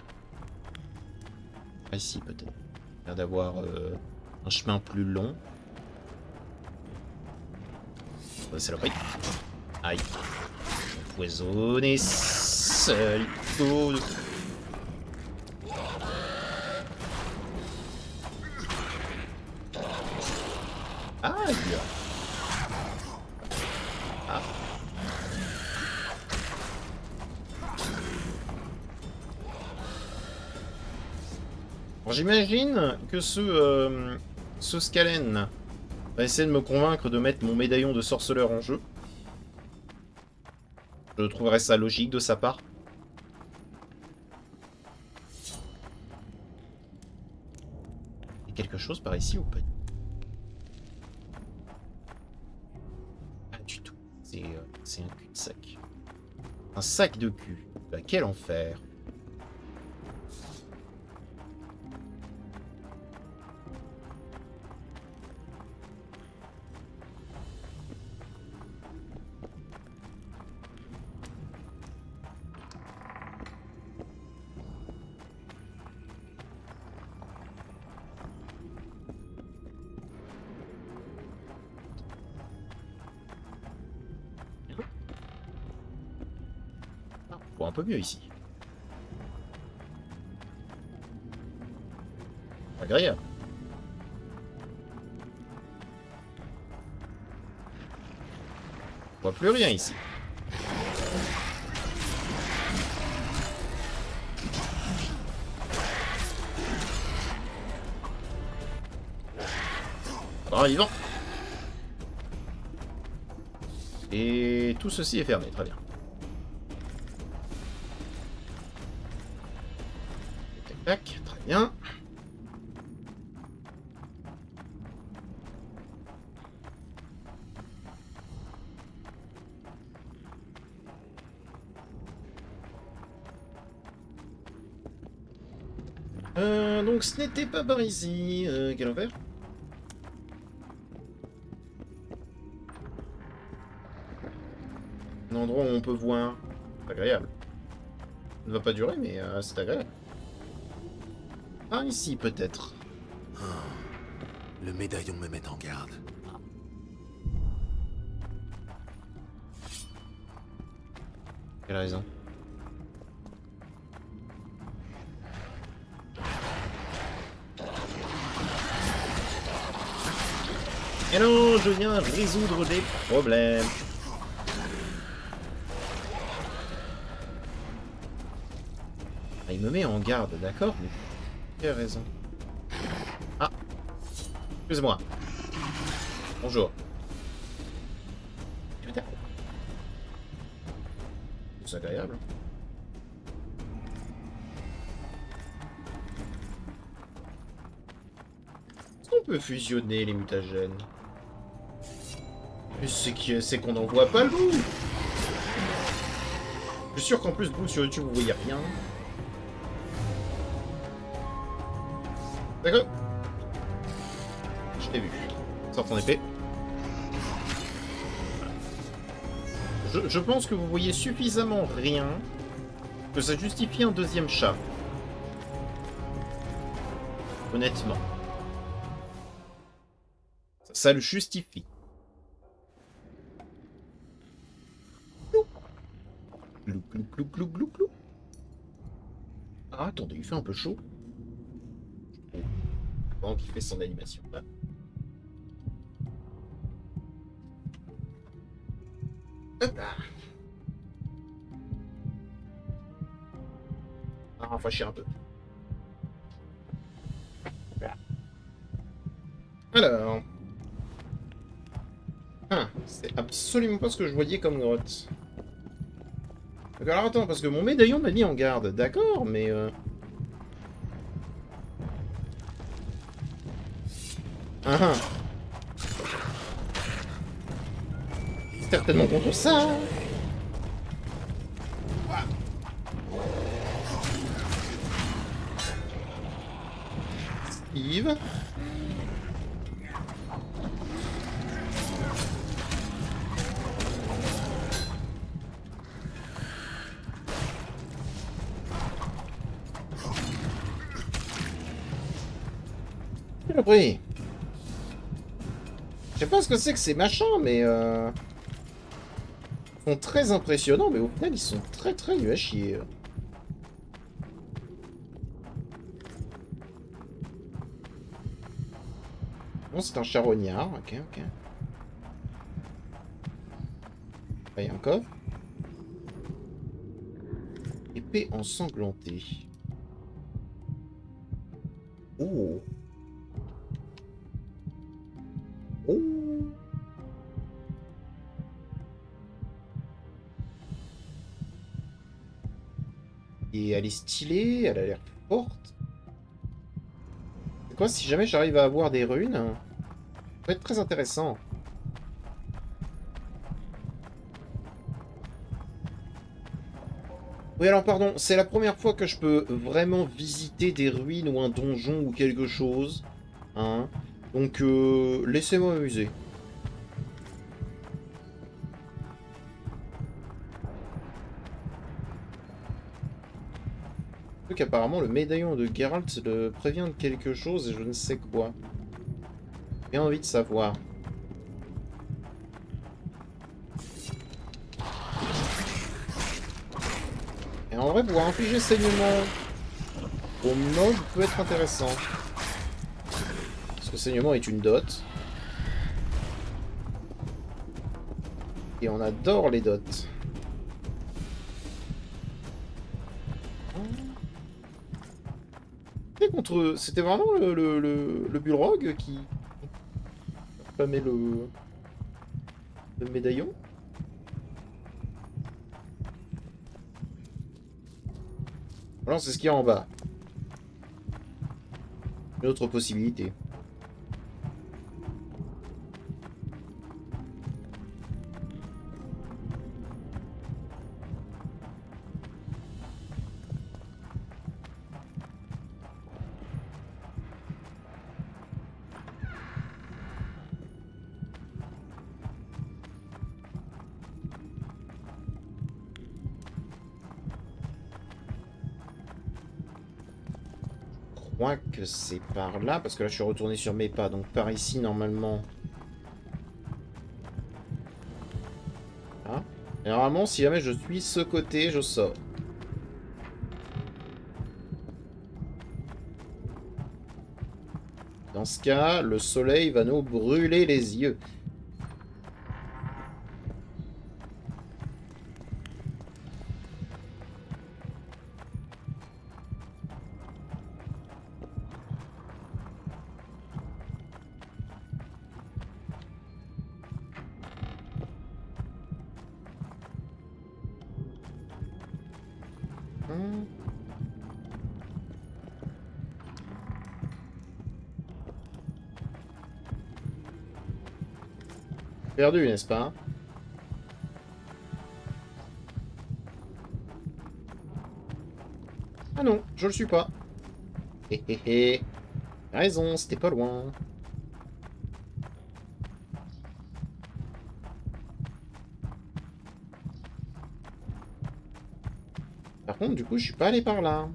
Ah, ici, peut-être. Il y a d'avoir un chemin plus long. Saloperie. Aïe. Empoisonné. Seul. Aïe. Ah. J'imagine que ce Skalen va essayer de me convaincre de mettre mon médaillon de sorceleur en jeu. Je trouverais ça logique de sa part. Il y a quelque chose par ici ou pas? Pas du tout. C'est un cul-de-sac. Un sac de cul. Bah, quel enfer. Un peu mieux ici. Agréable. On voit plus rien ici. Ah, vivant. Et tout ceci est fermé, très bien. Tac, très bien. donc ce n'était pas par ici. Quel enfer. Un endroit où on peut voir. C'est agréable. Ça ne va pas durer, mais c'est agréable. Ah, ici, peut-être. Le médaillon me met en garde. Quelle raison? Et non, je viens résoudre des problèmes. Ah, il me met en garde, d'accord, mais quelle raison? Ah, excuse-moi. Bonjour. C'est agréable. Est-ce qu'on peut fusionner les mutagènes? Mais c'est qu'on n'en voit pas le bout. Je suis sûr qu'en plus, vous, sur YouTube, vous voyez rien. D'accord. Je t'ai vu. Sors ton épée. Je pense que vous voyez suffisamment rien que ça justifie un deuxième chat. Honnêtement. Ça le justifie. Glou, glou, glou, glou, glou, glou. Ah, attendez, il fait un peu chaud. Pendant qu'il fait son animation. Là. Hop là. Ah, on va chier un peu. Voilà. Alors. Ah, c'est absolument pas ce que je voyais comme grotte. Alors attends, parce que mon médaillon m'a mis en garde. D'accord, mais... Ah. Certainement contre ça. Steve. Après. Je sais pas ce que c'est que ces machins, mais ils sont très impressionnants, mais au final ils sont très nuls à chier. Bon, c'est un charognard, ok. Il y a un coffre. Épée ensanglantée. Oh. Et elle est stylée, elle a l'air forte. C'est quoi, si jamais j'arrive à avoir des runes, ça peut être très intéressant. Oui, alors pardon, c'est la première fois que je peux vraiment visiter des ruines ou un donjon ou quelque chose. Hein. Donc, laissez-moi m'amuser. Donc apparemment le médaillon de Geralt le prévient de quelque chose et je ne sais quoi. J'ai envie de savoir. Et en vrai, pouvoir infliger saignement au mob peut être intéressant. Parce que saignement est une dot. Et on adore les dots. C'était vraiment le Bulrog qui famait le médaillon. Alors c'est ce qu'il y a en bas. Une autre possibilité. crois que c'est par là, parce que là je suis retourné sur mes pas, donc par ici normalement. Ah. Et normalement, si jamais je suis ce côté, je sors. Dans ce cas, le soleil va nous brûler les yeux. Perdu, n'est-ce pas? Ah non, je le suis pas. Hé hé hé. Raison, c'était pas loin. Par contre, du coup, je suis pas allé par là.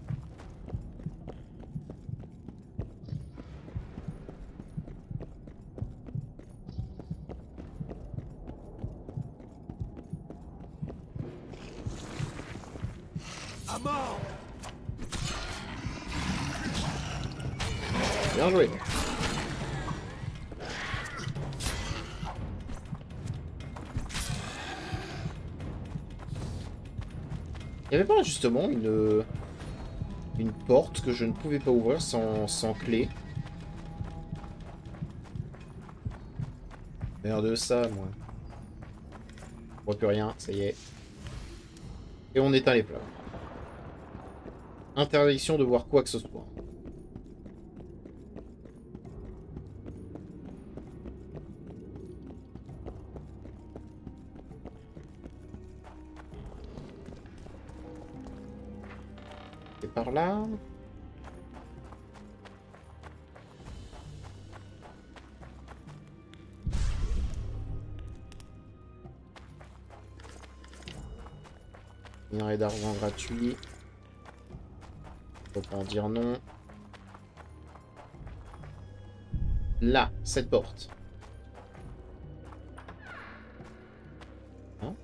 À mort! Bien joué. Il n'y avait pas justement une porte que je ne pouvais pas ouvrir sans clé. Merde ça, moi. Je vois plus rien, ça y est. Et on éteint les flammes. Interdiction de voir quoi que ce soit. C'est par là. Minerai d'argent gratuit. Faut pas en dire non. Là, cette porte. Hein?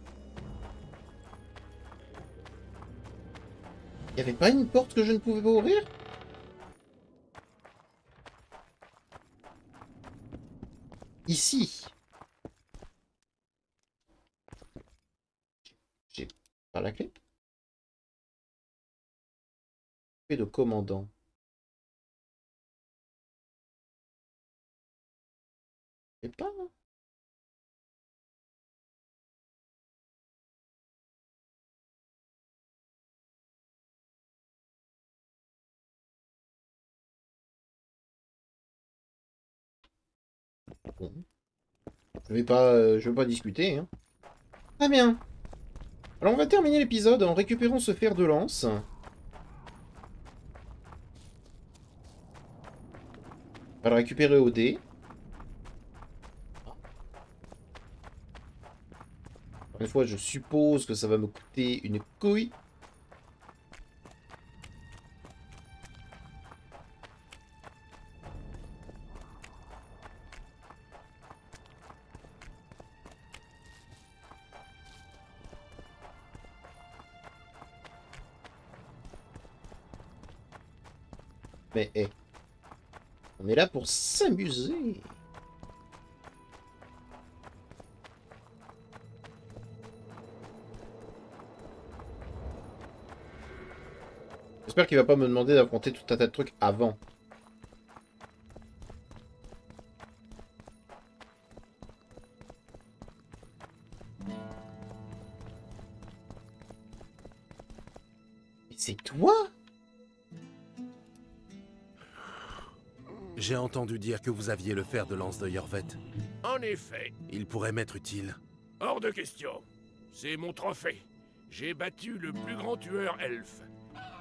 Il n'y avait pas une porte que je ne pouvais pas ouvrir? Ici. J'ai pas la clé. De commandant. Je sais pas. Bon. Je vais pas discuter. Hein. Très bien. Alors on va terminer l'épisode en récupérant ce fer de lance. On va le récupérer au dé. Une fois, je suppose que ça va me coûter une couille. Mais, hé. On est là pour s'amuser. J'espère qu'il va pas me demander d'affronter tout un tas de trucs avant. Mais c'est toi? J'ai entendu dire que vous aviez le fer de lance de Yorvet. En effet. Il pourrait m'être utile. Hors de question. C'est mon trophée. J'ai battu le plus grand tueur elfe.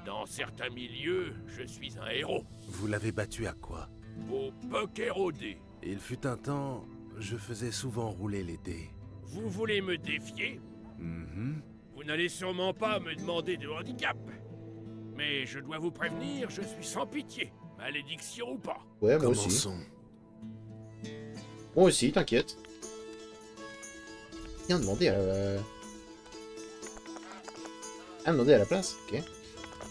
Dans certains milieux, je suis un héros. Vous l'avez battu à quoi? Au poker au dé. Il fut un temps, je faisais souvent rouler les dés. Vous voulez me défier? Vous n'allez sûrement pas me demander de handicap. Mais je dois vous prévenir, je suis sans pitié. Malédiction ou pas. Ouais, moi aussi. Commençons. Moi aussi, t'inquiète. Rien demandé à la... Rien demandé à la place, ok.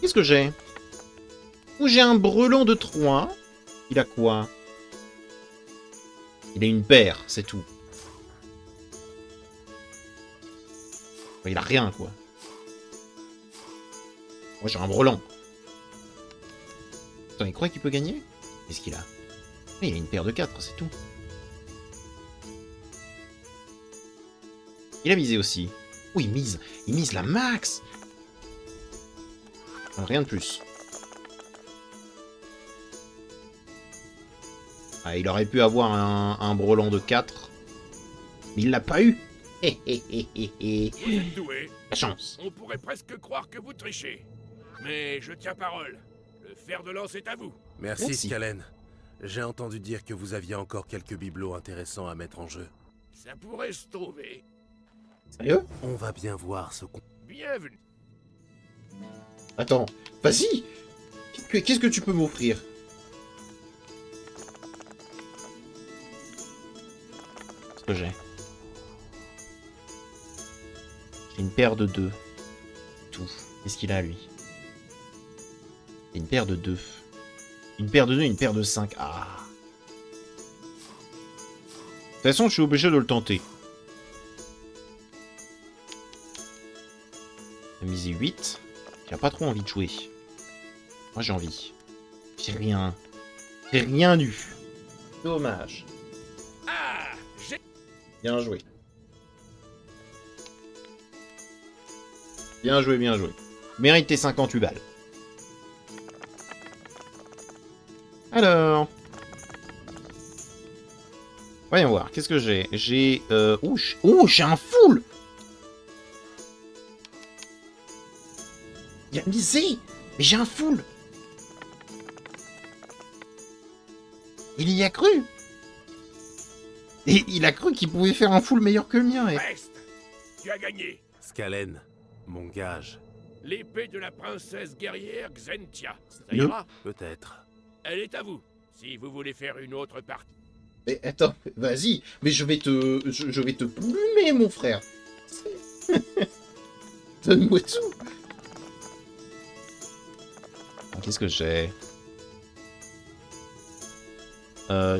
Qu'est-ce que j'ai? Oh, j'ai un brelan de 3. Il a quoi? Il a une paire, c'est tout. Il a rien, quoi. Moi, j'ai un brelan. Attends, il croit qu'il peut gagner? Qu'est-ce qu'il a? Il a une paire de 4, c'est tout. Il a misé aussi. Oh, il mise la max. Rien de plus. Ah, il aurait pu avoir un brelan de 4. Mais il l'a pas eu. Vous êtes doué. La chance. On pourrait presque croire que vous trichez. Mais je tiens parole. Le fer de lance est à vous. Merci, Skalen. J'ai entendu dire que vous aviez encore quelques bibelots intéressants à mettre en jeu. Ça pourrait se trouver. Sérieux? On va bien voir ce qu'on... Bienvenue. Attends, vas-y. Qu'est-ce que tu peux m'offrir? Qu'est-ce que j'ai? J'ai une paire de 2. Tout. Qu'est-ce qu'il a, lui? Une paire de 2. Une paire de 2, une paire de 5. Ah. De toute façon, je suis obligé de le tenter. J'ai misé 8. J'ai pas trop envie de jouer. Moi, j'ai envie. J'ai rien. J'ai rien eu. Dommage. Ah, j'ai... Bien joué. Bien joué, bien joué. Mérite tes 58 balles. Alors... Voyons voir, qu'est-ce que j'ai? J'ai... Oh, j'ai un full! Il a misé! Mais j'ai un full! Il y a cru! Et il a cru qu'il pouvait faire un full meilleur que le mien. Reste. Tu as gagné. Skalen, mon gage. L'épée de la princesse guerrière Xentia. Ça Le- ira? Peut-être. Elle est à vous. Si vous voulez faire une autre partie. Mais attends, vas-y, mais je vais te plumer, mon frère. Donne-moi tout. Qu'est-ce que j'ai?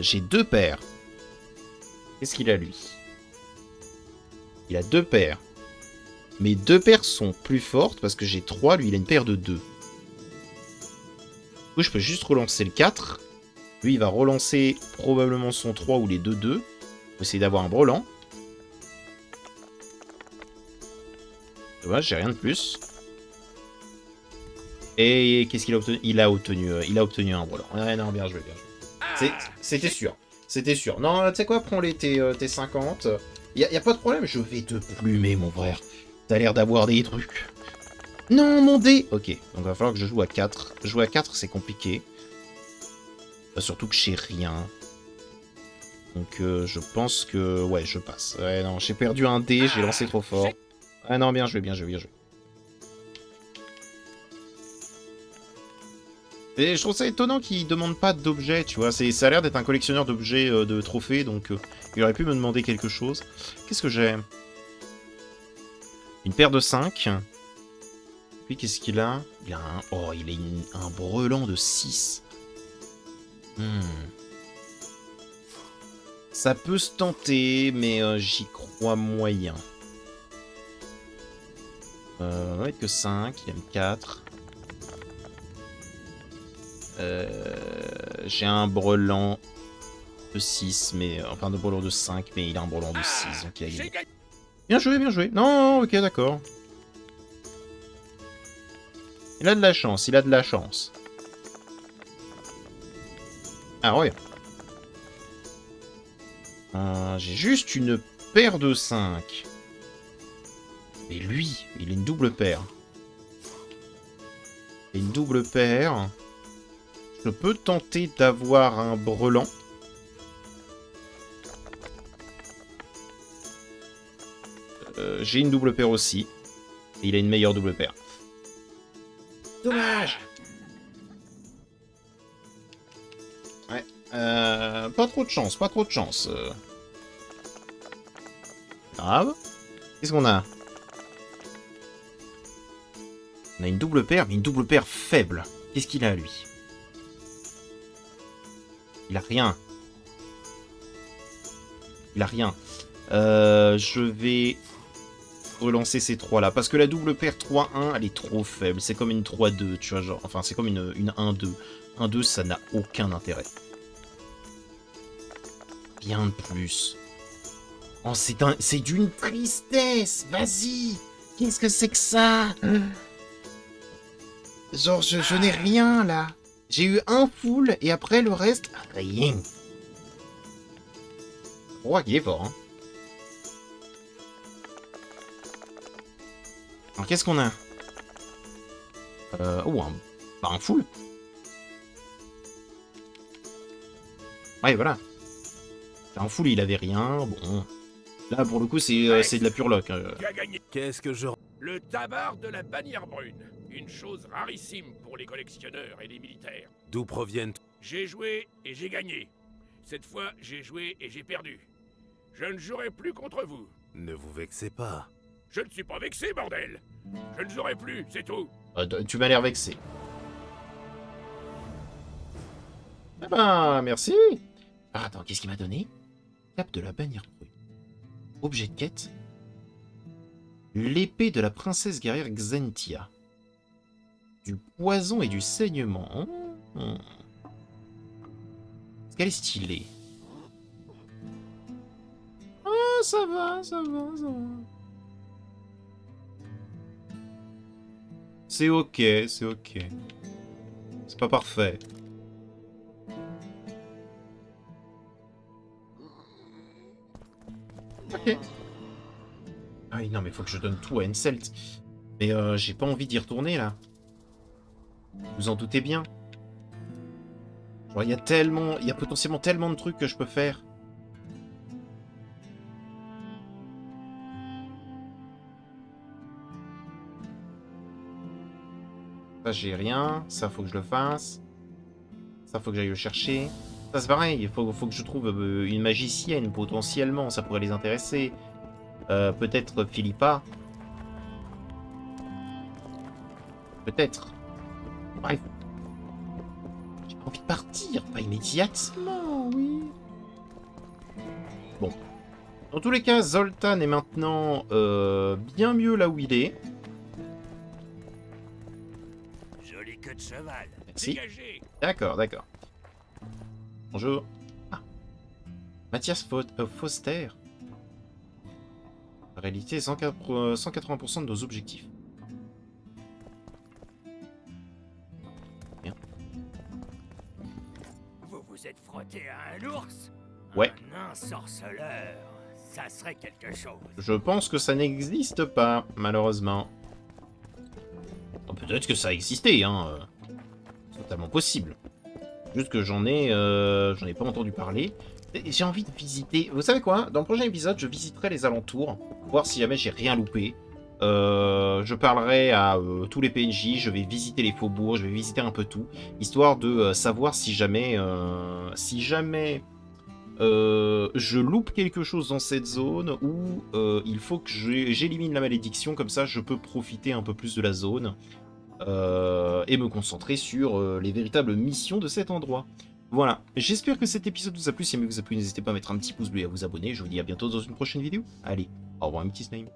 J'ai 2 paires. Qu'est-ce qu'il a, lui? Il a 2 paires. Mes 2 paires sont plus fortes parce que j'ai 3, lui il a une paire de 2. Du coup, je peux juste relancer le 4. Lui, il va relancer probablement son 3 ou les 2-2. Pour essayer d'avoir un brelan. Dommage, j'ai rien de plus. Et qu'est-ce qu'il a obtenu? Il a obtenu un brelan. Ouais, non, bien joué, bien joué. C'était sûr. C'était sûr. Non, tu sais quoi, prends-les tes 50. Y a pas de problème, je vais te plumer, mon frère. T'as l'air d'avoir des trucs. Non, mon dé. Ok, donc il va falloir que je joue à 4. Jouer à 4, c'est compliqué. Surtout que j'ai rien. Donc je pense que... Ouais, je passe. Ouais, non, j'ai perdu un dé, j'ai lancé trop fort. Ah non, bien joué, bien joué, bien joué. Et je trouve ça étonnant qu'il demande pas d'objets, tu vois. Ça a l'air d'être un collectionneur d'objets, de trophées, donc il aurait pu me demander quelque chose. Qu'est-ce que j'ai? Une paire de 5. Puis qu'est-ce qu'il a? Il a un... Oh, il a un brelan de 6. Ça peut se tenter, mais j'y crois moyen. On va mettre que 5, il a mis 4. J'ai un brelan de 6, mais... Enfin, de brelan de 5, mais il a un brelan de 6, donc il a gagné. Bien joué, bien joué. Non, ok, d'accord. Il a de la chance, il a de la chance. Ah ouais. J'ai juste une paire de 5. Et lui, il a une double paire. Et une double paire. Je peux tenter d'avoir un brelan. J'ai une double paire aussi. Et il a une meilleure double paire. Dommage. de chance, pas trop de chance. Grave. Qu'est-ce qu'on a? On a une double paire, mais une double paire faible. Qu'est-ce qu'il a, lui? Il a rien. Il a rien. Je vais relancer ces trois-là. Parce que la double paire 3-1, elle est trop faible. C'est comme une 3-2, tu vois, genre. Enfin, c'est comme une 1-2. 1-2, ça n'a aucun intérêt. Rien de plus. Oh, c'est d'une tristesse. Vas-y. Qu'est-ce que c'est que ça? Genre, je n'ai rien, là. J'ai eu un full, et après, le reste, rien. Oh, il est fort, hein. Alors, qu'est-ce qu'on a? Oh, un full. Ouais, voilà. Un full, il avait rien, bon. Là, pour le coup, c'est de la pure luck. Tu as gagné. Qu'est-ce que je... Le tabard de la bannière brune. Une chose rarissime pour les collectionneurs et les militaires. D'où proviennent... J'ai joué et j'ai gagné. Cette fois, j'ai joué et j'ai perdu. Je ne jouerai plus contre vous. Ne vous vexez pas. Je ne suis pas vexé, bordel. Je ne jouerai plus, c'est tout. Tu m'as l'air vexé. Ah ben, merci. Ah, attends, qu'est-ce qu'il m'a donné? Cape de la bannière brune. Objet de quête. L'épée de la princesse guerrière Xentia. Du poison et du saignement. Est-ce qu'elle est stylée? Ah, ça va, ça va, ça va. C'est ok, c'est ok. C'est pas parfait. Ok. Ah oui, non, mais faut que je donne tout à Henselt. Mais j'ai pas envie d'y retourner, là. Vous en doutez bien. Genre, il y a potentiellement tellement de trucs que je peux faire. Ça, j'ai rien. Ça, faut que je le fasse. Ça, faut que j'aille le chercher. Ça, c'est pareil. Il faut que je trouve une magicienne, potentiellement. Ça pourrait les intéresser. Peut-être Philippa. Peut-être. Bref. J'ai pas envie de partir. Pas immédiatement, oui. Bon. Dans tous les cas, Zoltan est maintenant bien mieux là où il est. Jolie queue de cheval. Merci. Dégagez. D'accord, d'accord. Bonjour. Ah. Mathias Foster. En réalité, 180% de nos objectifs. Bien. Vous vous êtes frotté à un ours? Ouais. Un ensorceleur. Ça serait quelque chose. Je pense que ça n'existe pas, malheureusement. Oh, peut-être que ça a existé, hein. C'est totalement possible. Juste que j'en ai pas entendu parler. J'ai envie de visiter... Vous savez quoi? Dans le prochain épisode, je visiterai les alentours. Voir si jamais j'ai rien loupé. Je parlerai à tous les PNJ. Je vais visiter les faubourgs. Je vais visiter un peu tout. Histoire de savoir si jamais... je loupe quelque chose dans cette zone ou il faut que j'élimine la malédiction. Comme ça, je peux profiter un peu plus de la zone. Et me concentrer sur les véritables missions de cet endroit. Voilà, j'espère que cet épisode vous a plu. Si jamais vous a plu, n'hésitez pas à mettre un petit pouce bleu et à vous abonner. Je vous dis à bientôt dans une prochaine vidéo. Allez, au revoir mes petits snails.